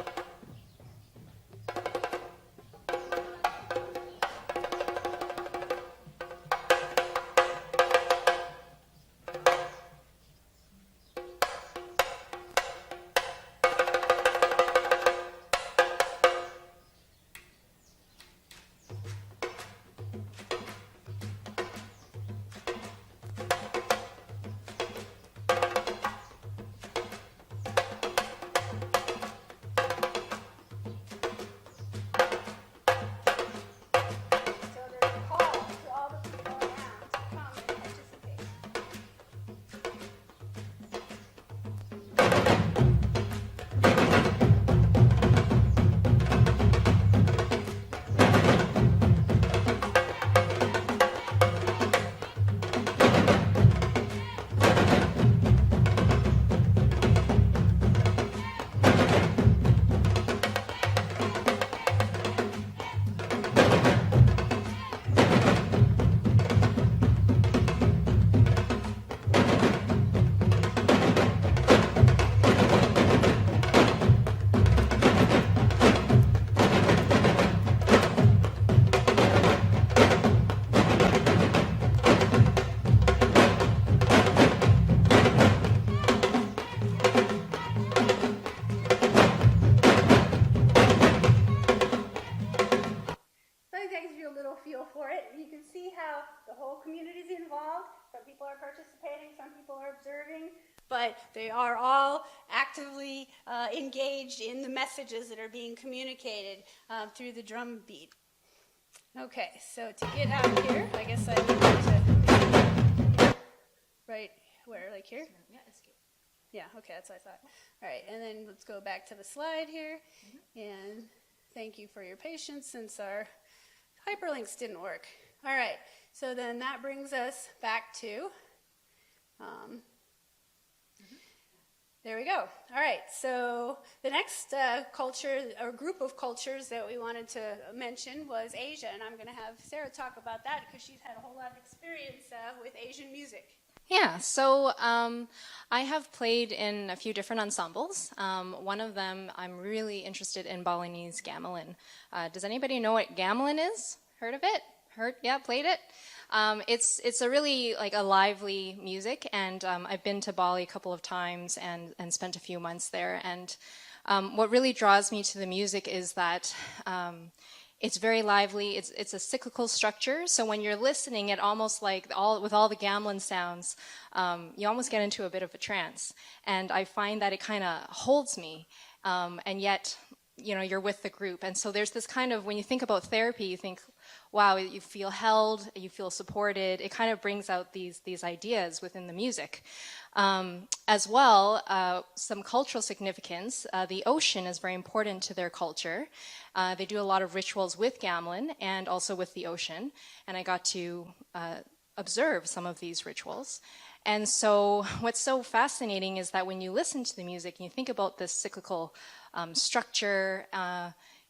and you can see how the whole community is involved. Some people are participating, some people are observing, but they are all actively engaged in the messages that are being communicated through the drum beat. Okay, so to get out of here, I guess I need to, right where, like here? Yeah, escape. Yeah, okay, that's what I thought. All right, and then let's go back to the slide here. And thank you for your patience since our hyperlinks didn't work. All right, so then that brings us back to, there we go. All right, so the next culture or group of cultures that we wanted to mention was Asia, and I'm going to have Sarah talk about that because she's had a whole lot of experience with Asian music. Yeah, so I have played in a few different ensembles. One of them, I'm really interested in Balinese gamelan. Does anybody know what gamelan is? Heard of it? Heard? Yeah, played it? It's a really like a lively music, and I've been to Bali a couple of times and spent a few months there. And what really draws me to the music is that it's very lively. It's a cyclical structure. So when you're listening, it almost like with all the gamelan sounds, you almost get into a bit of a trance. And I find that it kind of holds me, and yet you're with the group. And so there's this kind of, when you think about therapy, you think, wow, you feel held, you feel supported. It kind of brings out these ideas within the music. As well, some cultural significance. The ocean is very important to their culture. They do a lot of rituals with gamelan and also with the ocean. And I got to observe some of these rituals. And so what's so fascinating is that when you listen to the music and you think about this cyclical structure,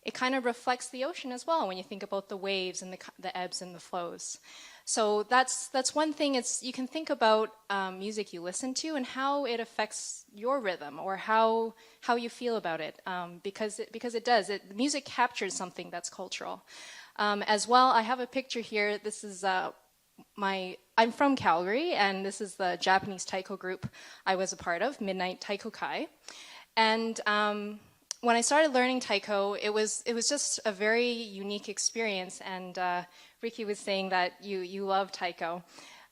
it kind of reflects the ocean as well when you think about the waves and the ebbs and the flows. So that's one thing. You can think about music you listen to and how it affects your rhythm or how you feel about it, because it does. The music captures something that's cultural. As well, I have a picture here. This is I'm from Calgary, and this is the Japanese taiko group I was a part of, Midnight Taiko Kai. And when I started learning taiko, it was just a very unique experience. And Ricky was saying that you love taiko.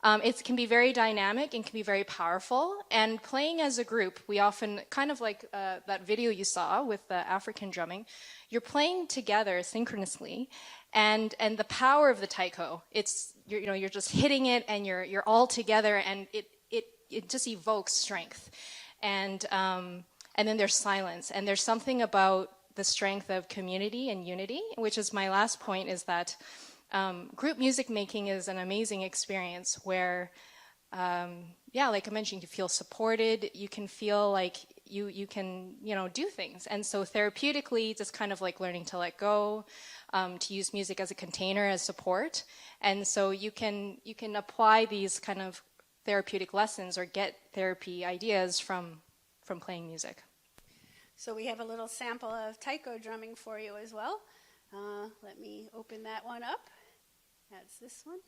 It can be very dynamic and can be very powerful. And playing as a group, we often, kind of like that video you saw with the African drumming, you're playing together synchronously. And the power of the taiko, you're just hitting it and you're all together, and it just evokes strength. And then there's silence, and there's something about the strength of community and unity, which is my last point, is that group music making is an amazing experience where, like I mentioned, you feel supported, you can feel like you can, do things. And so therapeutically, just kind of like learning to let go, to use music as a container, as support. And so you can apply these kind of therapeutic lessons or get therapy ideas from playing music. So we have a little sample of taiko drumming for you as well. Let me open that one up. That's this one.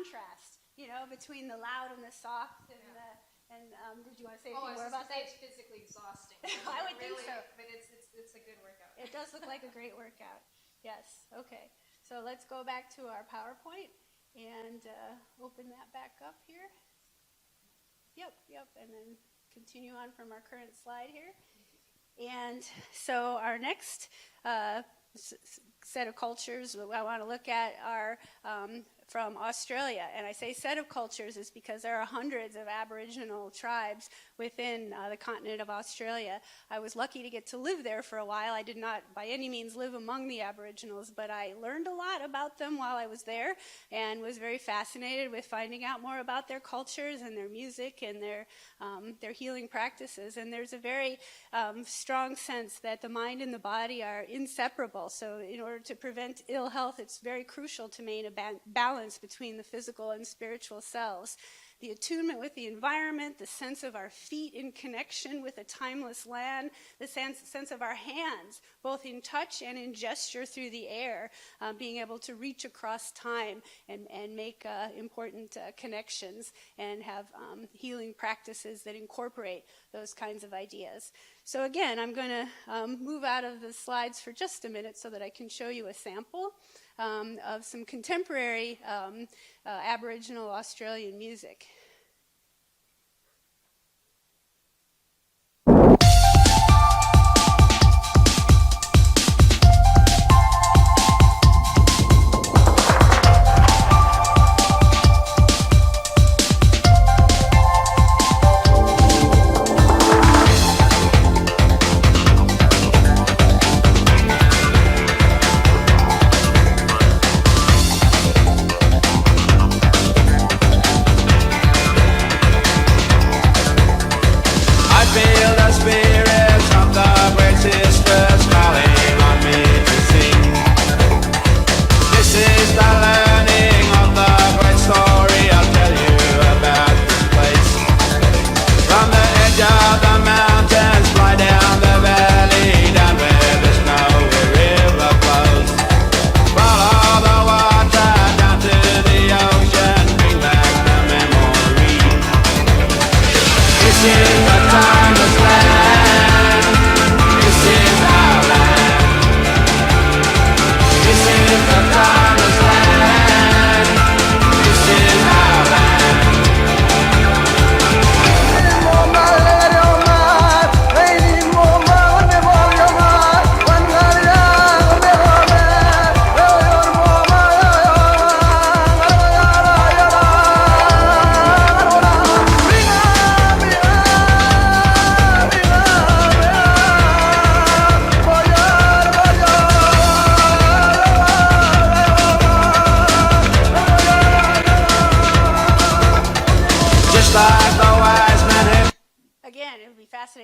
contrast, between the loud and the soft did you want to say anything more about that? It's physically exhausting. I would think so. But it's a good workout. It does look like a great workout. Yes, okay. So let's go back to our PowerPoint and open that back up here. Yep, and then continue on from our current slide here. And so our next set of cultures I want to look at are from Australia. And I say set of cultures is because there are hundreds of Aboriginal tribes within the continent of Australia. I was lucky to get to live there for a while. I did not by any means live among the Aboriginals, but I learned a lot about them while I was there and was very fascinated with finding out more about their cultures and their music and their healing practices. And there's a very strong sense that the mind and the body are inseparable. So in order to prevent ill health, it's very crucial to maintain a balance between the physical and spiritual selves. The attunement with the environment, the sense of our feet in connection with a timeless land, the sense of our hands, both in touch and in gesture through the air, being able to reach across time and make important connections and have healing practices that incorporate those kinds of ideas. So again, I'm going to move out of the slides for just a minute so that I can show you a sample of some contemporary Aboriginal Australian music.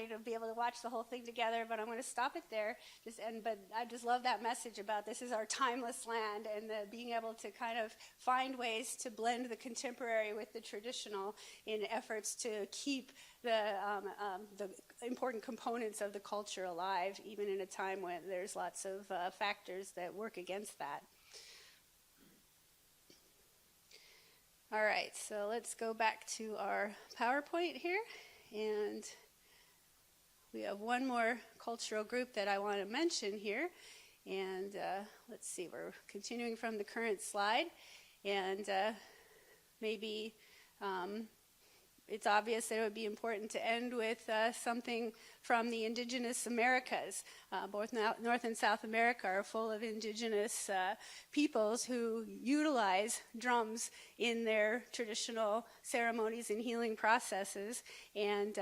To be able to watch the whole thing together, but I'm going to stop it there. But I just love that message about this is our timeless land and being able to kind of find ways to blend the contemporary with the traditional in efforts to keep the important components of the culture alive, even in a time when there's lots of factors that work against that. All right, so let's go back to our PowerPoint here, and we have one more cultural group that I want to mention here, and let's see, we're continuing from the current slide, and maybe it's obvious that it would be important to end with something from the indigenous Americas. Both North and South America are full of indigenous peoples who utilize drums in their traditional ceremonies and healing processes, and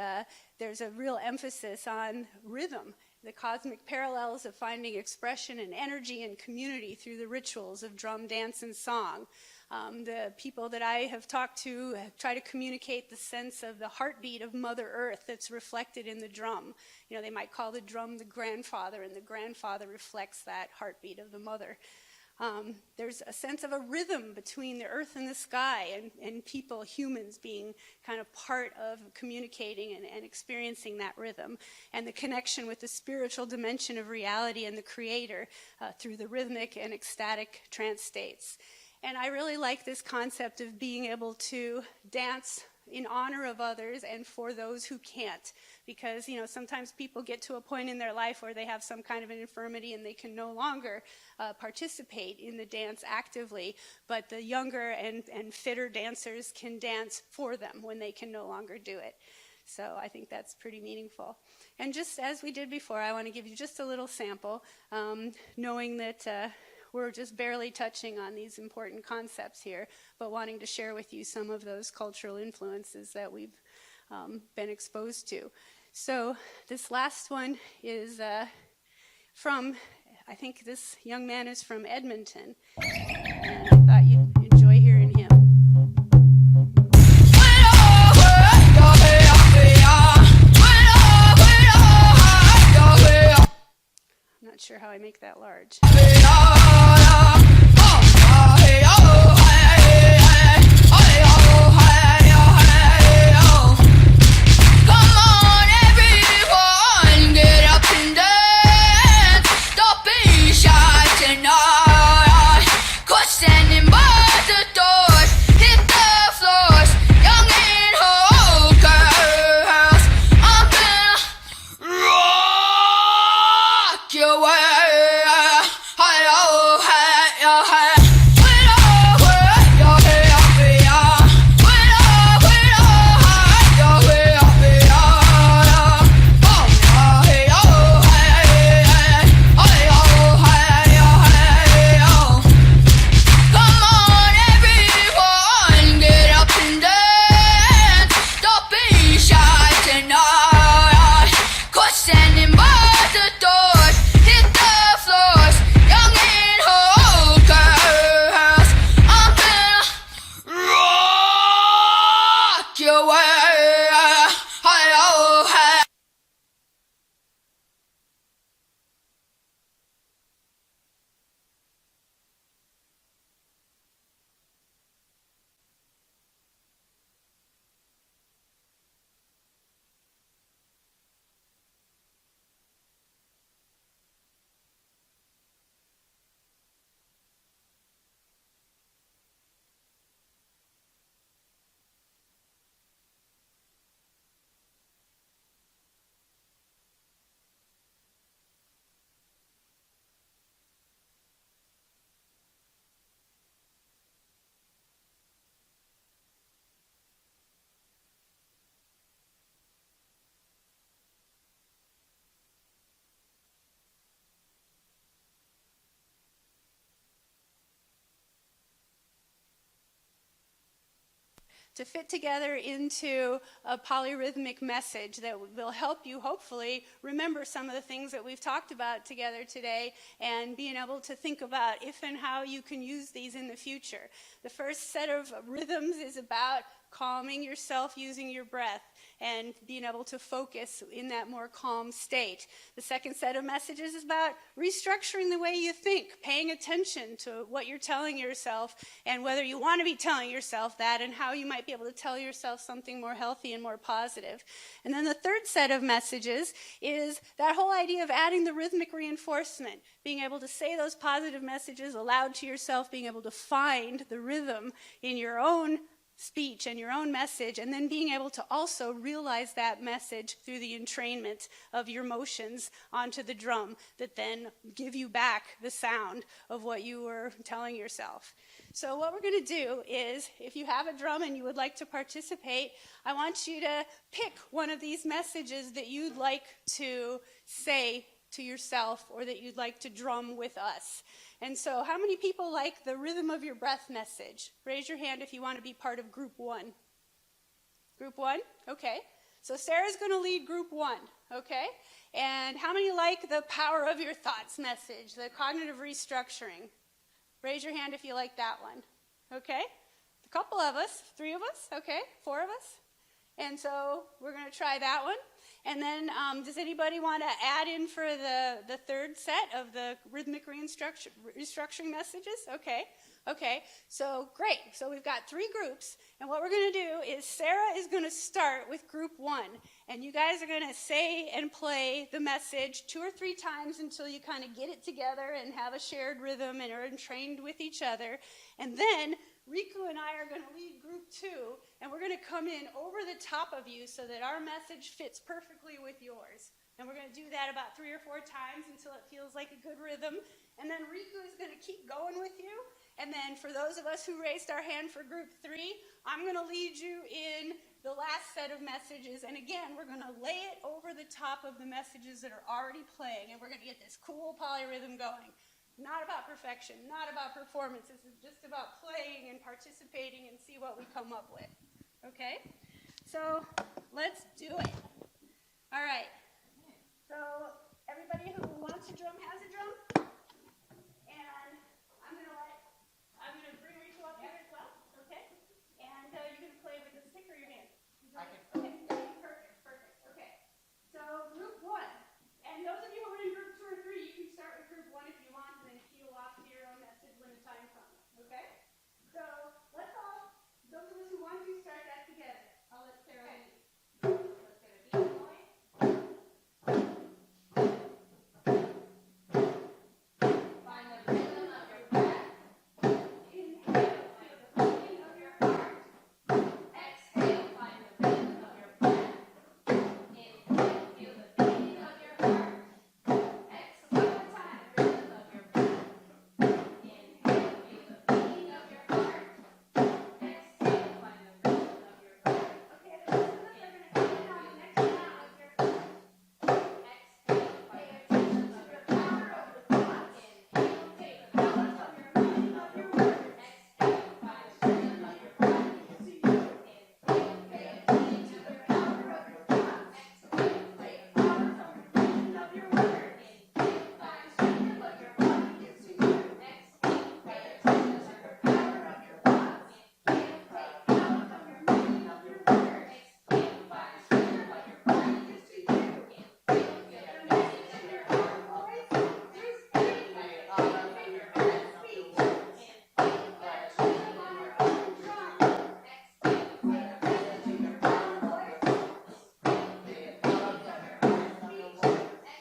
there's a real emphasis on rhythm, the cosmic parallels of finding expression and energy and community through the rituals of drum, dance, and song. The people that I have talked to try to communicate the sense of the heartbeat of Mother Earth that's reflected in the drum. You know, they might call the drum the grandfather, and the grandfather reflects that heartbeat of the mother. There's a sense of a rhythm between the earth and the sky, and people, humans, being kind of part of communicating and experiencing that rhythm, and the connection with the spiritual dimension of reality and the creator through the rhythmic and ecstatic trance states. And I really like this concept of being able to dance in honor of others and for those who can't. Because, sometimes people get to a point in their life where they have some kind of an infirmity and they can no longer participate in the dance actively. But the younger and fitter dancers can dance for them when they can no longer do it. So I think that's pretty meaningful. And just as we did before, I want to give you just a little sample, knowing that we're just barely touching on these important concepts here, but wanting to share with you some of those cultural influences that we've been exposed to. So this last one is from, I think this young man is from Edmonton, and I thought you'd enjoy hearing him. I'm not sure how I make that large. To fit together into a polyrhythmic message that will help you hopefully remember some of the things that we've talked about together today and being able to think about if and how you can use these in the future. The first set of rhythms is about calming yourself using your breath and being able to focus in that more calm state. The second set of messages is about restructuring the way you think, paying attention to what you're telling yourself and whether you want to be telling yourself that and how you might be able to tell yourself something more healthy and more positive. And then the third set of messages is that whole idea of adding the rhythmic reinforcement, being able to say those positive messages aloud to yourself, being able to find the rhythm in your own speech and your own message, and then being able to also realize that message through the entrainment of your motions onto the drum that then give you back the sound of what you were telling yourself. So what we're going to do is, if you have a drum and you would like to participate, I want you to pick one of these messages that you'd like to say to yourself or that you'd like to drum with us. And so how many people like the rhythm of your breath message? Raise your hand if you want to be part of group one. Group one? Okay. So Sarah's going to lead group one, okay? And how many like the power of your thoughts message, the cognitive restructuring? Raise your hand if you like that one, okay? A couple of us, 3 of us, okay? 4 of us. And so we're going to try that one. And then does anybody want to add in for the third set of the rhythmic restructuring messages? Okay. Okay, so great. So we've got 3 groups, and what we're going to do is Sara is going to start with group 1, and you guys are going to say and play the message 2 or 3 times until you kind of get it together and have a shared rhythm and are trained with each other. And then Riku and I are going to lead group 2, and we're going to come in over the top of you so that our message fits perfectly with yours. And we're going to do that about 3 or 4 times until it feels like a good rhythm. And then Riku is going to keep going with you. And then for those of us who raised our hand for group 3, I'm going to lead you in the last set of messages. And again, we're going to lay it over the top of the messages that are already playing. And we're going to get this cool polyrhythm going. Not about perfection, not about performance. This is just about playing and participating and see what we come up with. Okay? So let's do it. All right. So everybody who wants a drum has a drum. And I'm going to bring Riku up here as well. Okay? And you're going to play with the stick or your hand? Okay. Perfect. Okay. So group 1. And those of you who are in group 2 or 3, you can start with group 1 if you want and then peel off to your own message when the time comes. Okay? So let's all, those of us who want to, start that together. I'll let Sara lead. Let's get a beat going. Find the rhythm of your breath. Inhale, feel the beating of your heart. Exhale, find the rhythm of your breath. Inhale, feel the beating of your heart. Exhale, one time, rhythm of your breath. Inhale, feel the beating of your heart. Exhale, find the rhythm of your breath. Okay, the rest of us are going to come in on the next round with your exhale, pay attention to the power of the thoughts. Inhale, take the power from your mind of your words. Exhale, find the rhythm of your body to you. Inhale, pay attention to the power of your thoughts. Exhale, take the power from your mind of your words. Inhale, find the rhythm of your body to you. Exhale, pay attention to the power of your thoughts. Inhale, take power from your mind of your words. Exhale, find the rhythm of your body to you. Inhale, feel the message in your heart voice. Through speaking with the power of your own speech. Inhale, let it rhythm on your own drum. Exhale, feel the message in your own voice. Inhale, feel the beating of your own speech.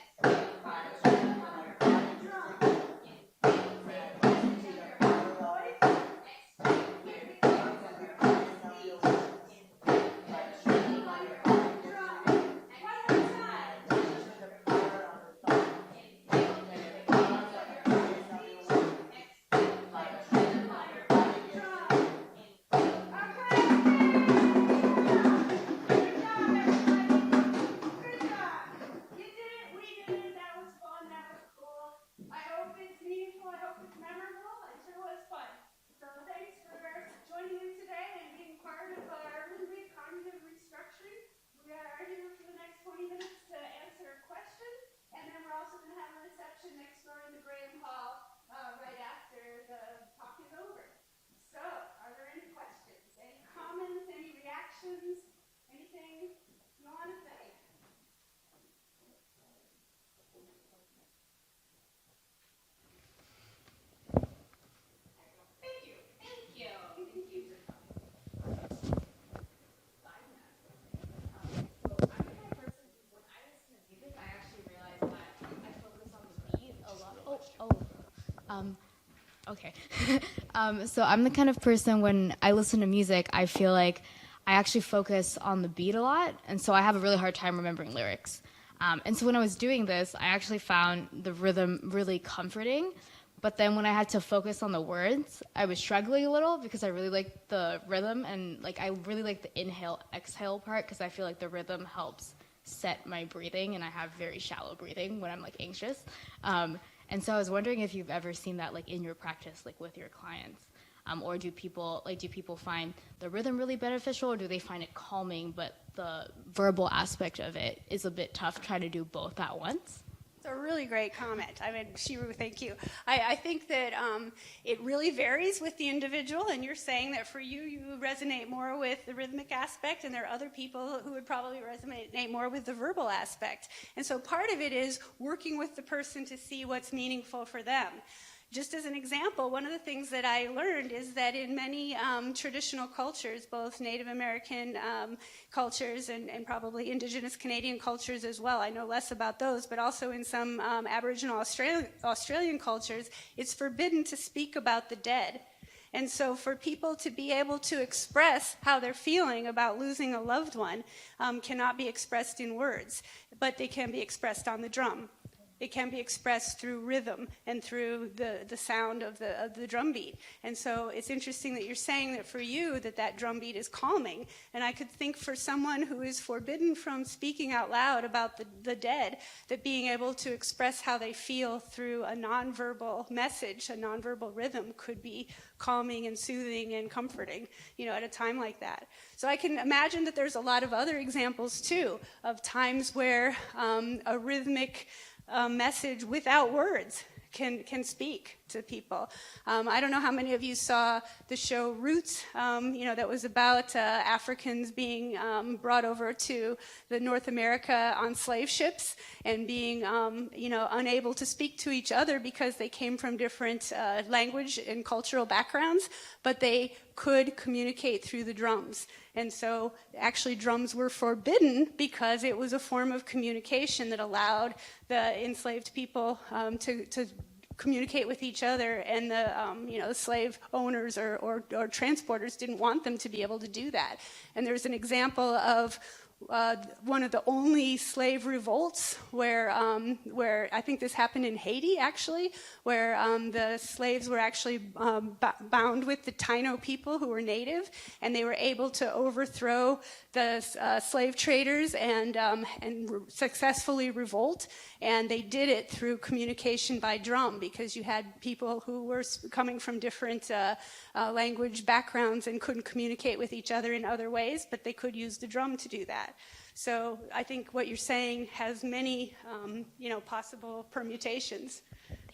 Exhale, find the rhythm on your own drum. Inhale, feel the message in your own voice. Exhale, hear the cadence of your own speech. Inhale, let it rhythm on your own drum. One more time. Inhale, feel the cadence of your own speech. Exhale, let it rhythm on your own drum. Okay. Good job, everybody. Good job. You did it. We did it. That was fun. That was cool. I hope it's meaningful. I hope it's memorable. It sure was fun. So thanks for joining in today and being part of our Rhythmic cognitive restructuring. We are here for the next 20 minutes to answer questions, and then we're also going to have a reception next door in the Graham Hall right after the talk is over. So, are there any questions, any comments, any reactions, anything you want to say? Thank you. Thank you. Thank you for coming. Okay. So I'm the kind of person when I listen to music, I feel like I actually focus on the beat a lot, and so I have a really hard time remembering lyrics. And so when I was doing this, I actually found the rhythm really comforting, but then when I had to focus on the words, I was struggling a little because I really like the rhythm, and like I really like the inhale, exhale part because I feel like the rhythm helps set my breathing, and I have very shallow breathing when I'm like anxious. And so I was wondering if you've ever seen that like in your practice, like with your clients, or do people find the rhythm really beneficial, or do they find it calming, but the verbal aspect of it is a bit tough trying to do both at once? It's a really great comment. I mean, Shiru, thank you. I think that it really varies with the individual, and you're saying that for you, you resonate more with the rhythmic aspect, and there are other people who would probably resonate more with the verbal aspect. And so part of it is working with the person to see what's meaningful for them. Just as an example, one of the things that I learned is that in many traditional cultures, both Native American cultures and probably Indigenous Canadian cultures as well, I know less about those, but also in some Aboriginal Australian cultures, it's forbidden to speak about the dead. And so for people to be able to express how they're feeling about losing a loved one cannot be expressed in words, but they can be expressed on the drum. It can be expressed through rhythm and through the sound of the drum beat. And so it's interesting that you're saying that for you that drum beat is calming. And I could think for someone who is forbidden from speaking out loud about the dead, that being able to express how they feel through a nonverbal message, a nonverbal rhythm, could be calming and soothing and comforting, at a time like that. So I can imagine that there's a lot of other examples too of times where a rhythmic message without words can speak to people. I don't know how many of you saw the show Roots, that was about Africans being brought over to the North America on slave ships and being, unable to speak to each other because they came from different language and cultural backgrounds, but they could communicate through the drums. And so actually drums were forbidden because it was a form of communication that allowed the enslaved people to communicate with each other, and the slave owners or transporters didn't want them to be able to do that. And there's an example of one of the only slave revolts where I think this happened in Haiti, actually, where the slaves were actually bound with the Taino people who were native, and they were able to overthrow the slave traders and successfully revolt. And they did it through communication by drum, because you had people who were coming from different language backgrounds and couldn't communicate with each other in other ways, but they could use the drum to do that. So I think what you're saying has many, possible permutations.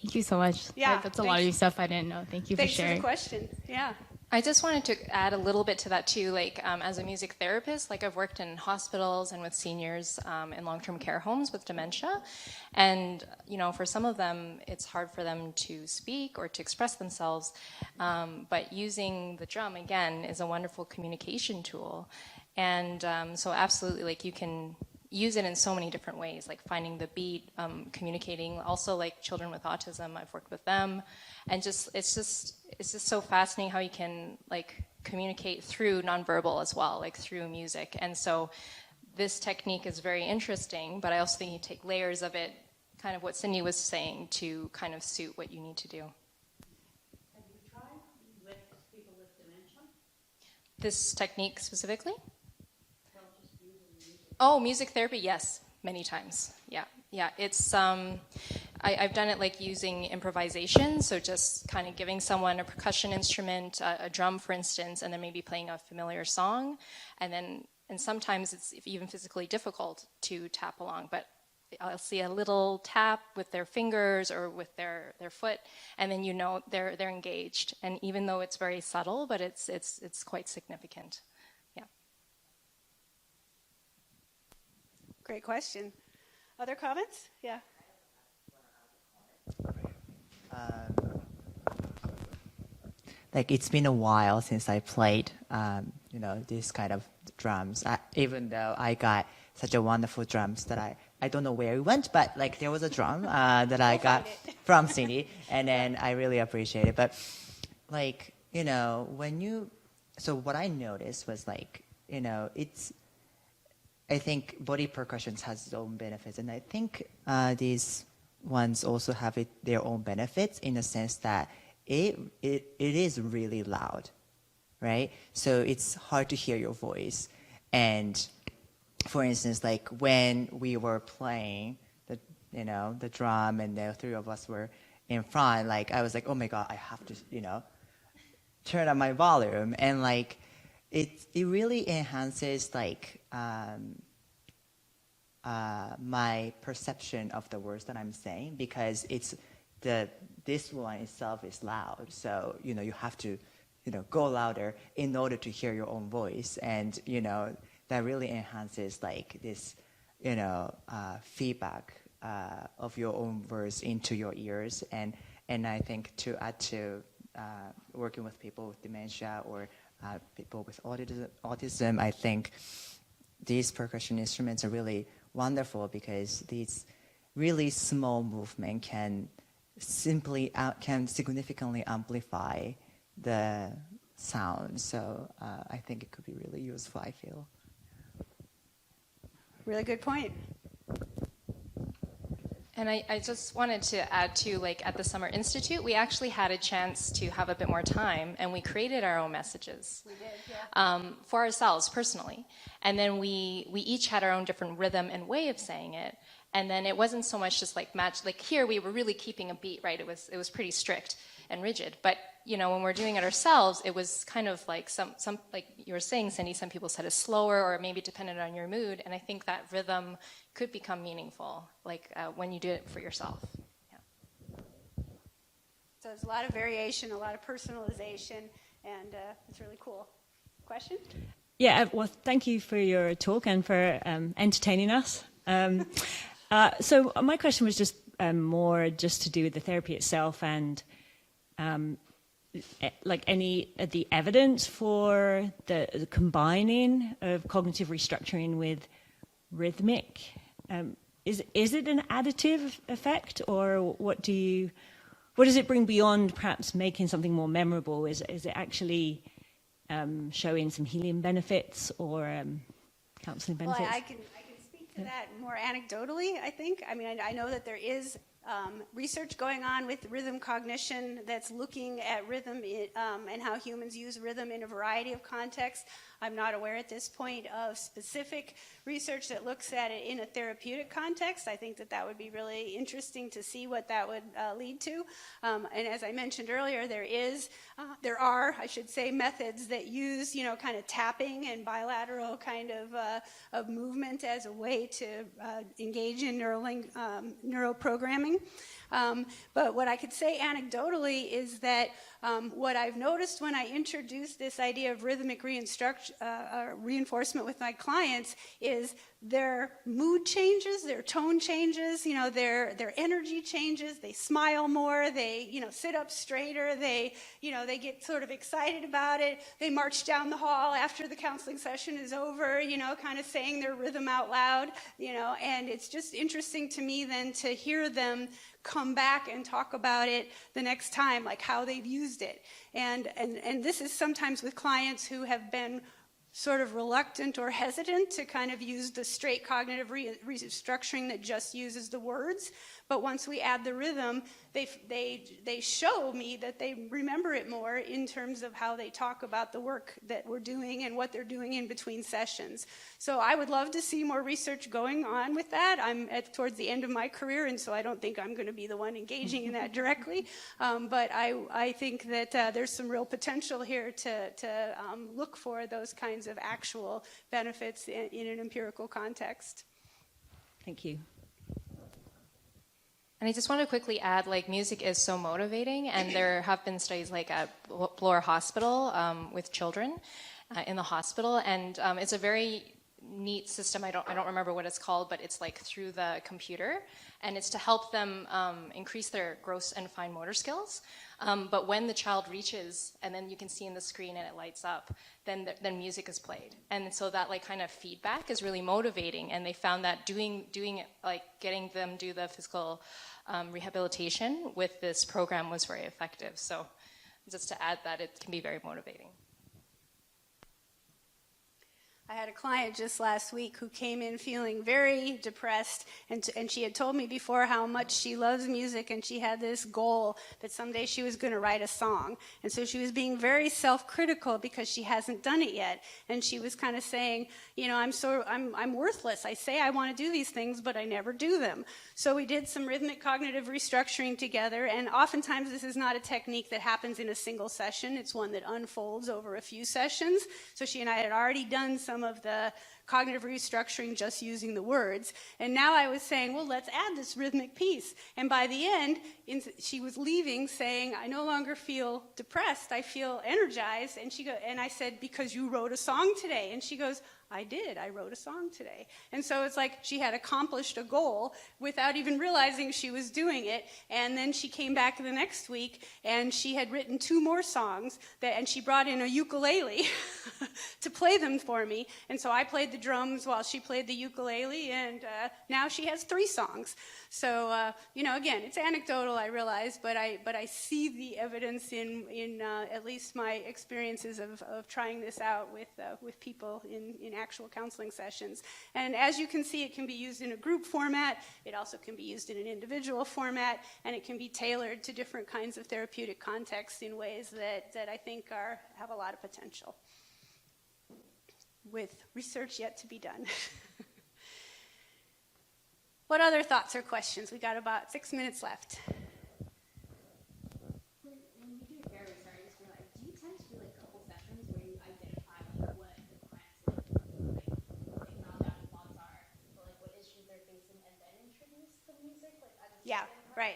Thank you so much. Yeah, that's a lot of stuff I didn't know. Thank you for sharing. Thanks for the question. Yeah. I just wanted to add a little bit to that too, as a music therapist, I've worked in hospitals and with seniors in long-term care homes with dementia. And, for some of them, it's hard for them to speak or to express themselves. But using the drum, again, is a wonderful communication tool. And so absolutely, you can use it in so many different ways, like finding the beat, communicating. Also, children with autism, I've worked with them, and it's just so fascinating how you can communicate through nonverbal as well, through music. And so this technique is very interesting, but I also think you take layers of it, kind of what Cindi was saying, to kind of suit what you need to do. Have you tried with people with dementia? This technique specifically? Well, just using music. Oh, music therapy, yes, many times. Yeah. It's I've done it using improvisation, so just kind of giving someone a percussion instrument, a drum, for instance, and then maybe playing a familiar song, and sometimes it's even physically difficult to tap along, but I'll see a little tap with their fingers or with their foot, and then they're engaged, and even though it's very subtle, but it's quite significant. Yeah. Great question. Other comments? Yeah. It's been a while since I played, this kind of drums. Even though I got such a wonderful drums that I don't know where it went, but there was a drum that I got from Cindi, and then I really appreciate it. But so what I noticed was I think body percussions has its own benefits, and I think these ones also have their own benefits in the sense that it is really loud, right? So it's hard to hear your voice. And for instance, when we were playing the drum and the three of us were in front, I was oh my God, I have to, turn up my volume. And it really enhances my perception of the words that I'm saying, because this one itself is loud. So, you have to, go louder in order to hear your own voice. And, that really enhances this, feedback of your own words into your ears. And And I think to add to working with people with dementia or people with autism, I think these percussion instruments are really wonderful because these really small movement can significantly amplify the sound. So I think it could be really useful, I feel. Really good point. And I just wanted to add to, like, at the Summer Institute, we actually had a chance to have a bit more time, and we created our own messages. We did, yeah. For ourselves personally. And then we each had our own different rhythm and way of saying it. And then it wasn't so much just like match, like here we were really keeping a beat, right? It was pretty strict and rigid. But, you know, when we're doing it ourselves, it was kind of like some like you were saying, Cindi, some people said it's slower or maybe dependent on your mood. And I think that rhythm could become meaningful, like when you do it for yourself. Yeah. So there's a lot of variation, a lot of personalization, and it's really cool. Question? Yeah, well, thank you for your talk and for entertaining us. So my question was just more just to do with the therapy itself and like the evidence for the combining of cognitive restructuring with rhythmic. Is it an additive effect, or what does it bring beyond perhaps making something more memorable? Is it actually showing some healing benefits or counseling benefits? Well, I can speak to that more anecdotally, I think. I mean, I know that there is research going on with rhythm cognition that's looking at rhythm and how humans use rhythm in a variety of contexts. I'm not aware at this point of specific research that looks at it in a therapeutic context. I think that would be really interesting to see what that would lead to. And as I mentioned earlier, there are, I should say, methods that use, you know, kind of tapping and bilateral kind of movement as a way to engage in neuroprogramming. But what I could say anecdotally is that what I've noticed when I introduce this idea of rhythmic reinforcement with my clients is their mood changes, their tone changes, you know, their energy changes. They smile more. They, you know, sit up straighter. They, you know, they get sort of excited about it. They march down the hall after the counseling session is over, you know, kind of saying their rhythm out loud, you know, and it's just interesting to me then to hear them come back and talk about it the next time, like how they've used it. And this is sometimes with clients who have been sort of reluctant or hesitant to kind of use the straight cognitive restructuring that just uses the words. But once we add the rhythm, they show me that they remember it more in terms of how they talk about the work that we're doing and what they're doing in between sessions. So I would love to see more research going on with that. I'm towards the end of my career, and so I don't think I'm going to be the one engaging in that directly. But I think that there's some real potential here to look for those kinds of actual benefits in an empirical context. Thank you. And I just want to quickly add, like, music is so motivating, and there have been studies like at Bloor Hospital with children in the hospital, and it's a very neat system. I don't remember what it's called, but it's like through the computer, and it's to help them increase their gross and fine motor skills. But when the child reaches, and then you can see in the screen and it lights up, then music is played. And so that, like, kind of feedback is really motivating. And they found that doing it, like getting them do the physical rehabilitation with this program was very effective. So just to add that, it can be very motivating. I had a client just last week who came in feeling very depressed, and she had told me before how much she loves music, and she had this goal that someday she was going to write a song. And so she was being very self-critical because she hasn't done it yet. And she was kind of saying, you know, I'm worthless. I say I want to do these things, but I never do them. So we did some rhythmic cognitive restructuring together, and oftentimes this is not a technique that happens in a single session. It's one that unfolds over a few sessions. So she and I had already done some some of the cognitive restructuring just using the words. And now I was saying, well, let's add this rhythmic piece. And by the end, she was leaving saying, I no longer feel depressed, I feel energized. And I said, because you wrote a song today. And she goes, I did. I wrote a song today. And so it's like she had accomplished a goal without even realizing she was doing it. And then she came back the next week, and she had written 2 more songs, and she brought in a ukulele to play them for me. And so I played the drums while she played the ukulele, and now she has 3 songs. So, again, it's anecdotal, I realize, but I see the evidence in at least my experiences of trying this out with people in actual counseling sessions. And as you can see, it can be used in a group format. It also can be used in an individual format, and it can be tailored to different kinds of therapeutic contexts in ways that I think have a lot of potential, with research yet to be done. What other thoughts or questions? We got about 6 minutes left. When you do therapy, sorry, I just realized, do you tend to do like couple sessions where you identify like what the client's like found out thoughts are, or like what issues they're facing, and then introduce the music? Like, Yeah, right.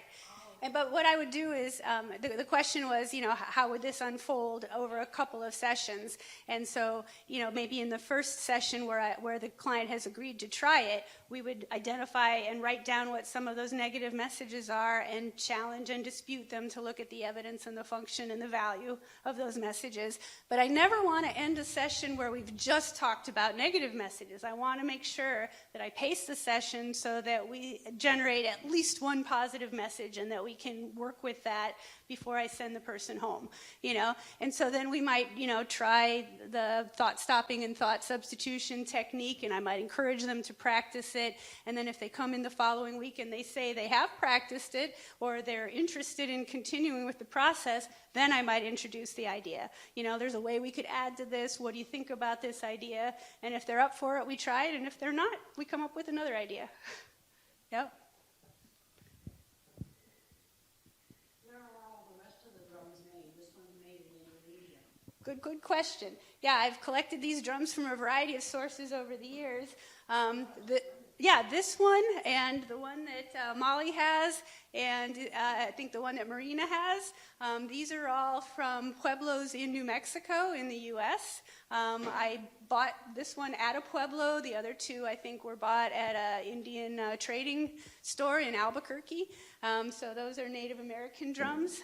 But what I would do is, the question was, how would this unfold over a couple of sessions? And so, maybe in the first session where the client has agreed to try it, we would identify and write down what some of those negative messages are and challenge and dispute them to look at the evidence and the function and the value of those messages. But I never want to end a session where we've just talked about negative messages. I want to make sure that I pace the session so that we generate at least one positive message and that we can work with that before I send the person home, And so then we might, try the thought stopping and thought substitution technique, and I might encourage them to practice it. And then if they come in the following week and they say they have practiced it or they're interested in continuing with the process, then I might introduce the idea. There's a way we could add to this. What do you think about this idea? And if they're up for it, we try it. And if they're not, we come up with another idea. Yep. Good question. Yeah, I've collected these drums from a variety of sources over the years. This one and the one that Molly has, and I think the one that Marina has. These are all from pueblos in New Mexico in the U.S. I bought this one at a pueblo. The other 2, I think, were bought at an Indian trading store in Albuquerque. So those are Native American drums.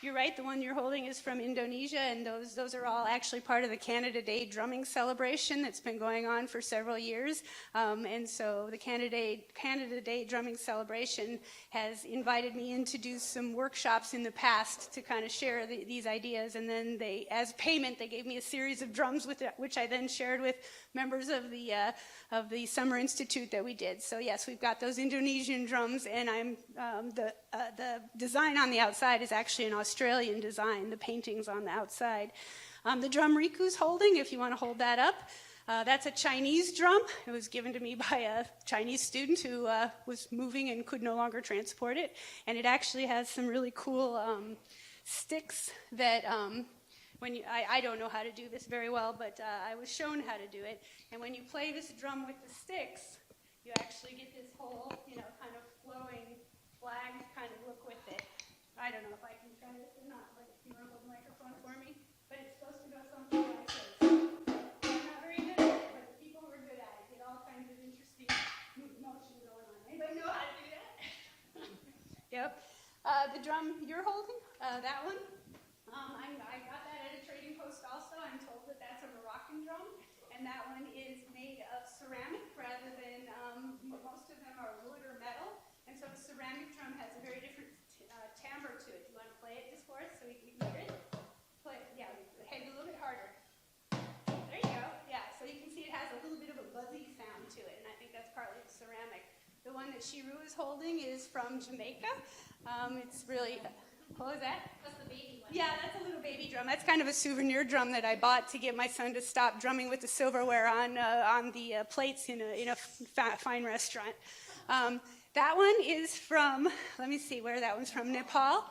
You're right, the one you're holding is from Indonesia, and those are all actually part of the Canada Day drumming celebration that's been going on for several years. And so the Canada Day drumming celebration has invited me in to do some workshops in the past to kind of share these ideas. And then as payment, they gave me a series of drums which I then shared with members of the Summer Institute that we did. So yes, we've got those Indonesian drums, and the design on the outside is actually an Australian design, the paintings on the outside. The drum Riku's holding, if you want to hold that up, that's a Chinese drum. It was given to me by a Chinese student who was moving and could no longer transport it. And it actually has some really cool sticks that I don't know how to do this very well, but I was shown how to do it. And when you play this drum with the sticks, you actually get this whole, kind of flowing flag kind of look with it. I don't know if I can try this or not, but if you want to hold the microphone for me. But it's supposed to go something like this. I'm not very good at it, but the people who are good at it get all kinds of interesting motion going on. Anybody know how to do that? Yep. The drum you're holding, that one, I got that at a trading post also. I'm told that that's a Moroccan drum, and that one is made of ceramic rather than most of them are wood or metal. And so the ceramic drum has a very different timbre to it. Do you want to play it just for us so we can hear it? Play it. Yeah, hey, a little bit harder. There you go. Yeah, so you can see it has a little bit of a buzzy sound to it, and I think that's partly the ceramic. The one that Shiru is holding is from Jamaica. It's really, what was that? That's the baby one. Yeah, that's a little baby drum. That's kind of a souvenir drum that I bought to get my son to stop drumming with the silverware on the plates in a fine restaurant. That one is from, let me see where that one's from, Nepal,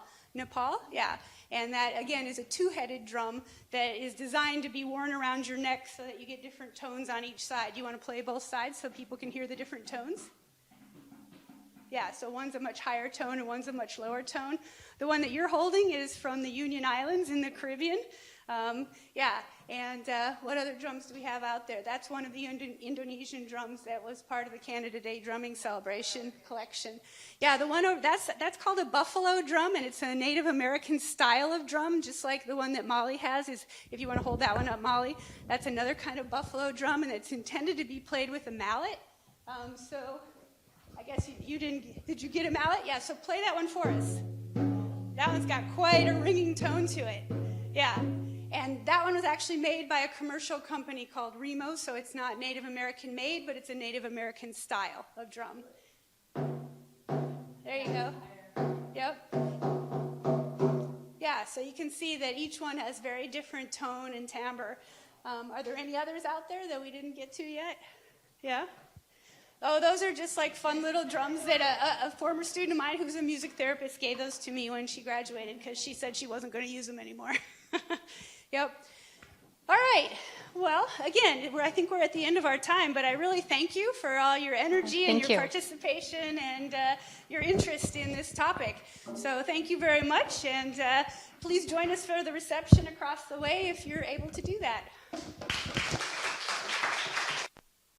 yeah. And that, again, is a two-headed drum that is designed to be worn around your neck so that you get different tones on each side. You want to play both sides so people can hear the different tones? Yeah, so one's a much higher tone and one's a much lower tone. The one that you're holding is from the Union Islands in the Caribbean. What other drums do we have out there? That's one of the Indonesian drums that was part of the Canada Day Drumming Celebration collection. Yeah, the one over, that's called a buffalo drum, and it's a Native American style of drum, just like the one that Molly has. Is if you want to hold that one up, Molly, that's another kind of buffalo drum, and it's intended to be played with a mallet. So I guess you didn't. Did you get a mallet? Yeah. So play that one for us. That one's got quite a ringing tone to it. Yeah. And that one was actually made by a commercial company called Remo, so it's not Native American made, but it's a Native American style of drum. There you go. Yep. Yeah, so you can see that each one has very different tone and timbre. Are there any others out there that we didn't get to yet? Yeah? Oh, those are just like fun little drums that a former student of mine who's a music therapist gave those to me when she graduated because she said she wasn't going to use them anymore. Yep. All right. Well, again, I think we're at the end of our time, but I really thank you for all your energy and your participation and your interest in this topic. So thank you very much, and please join us for the reception across the way if you're able to do that.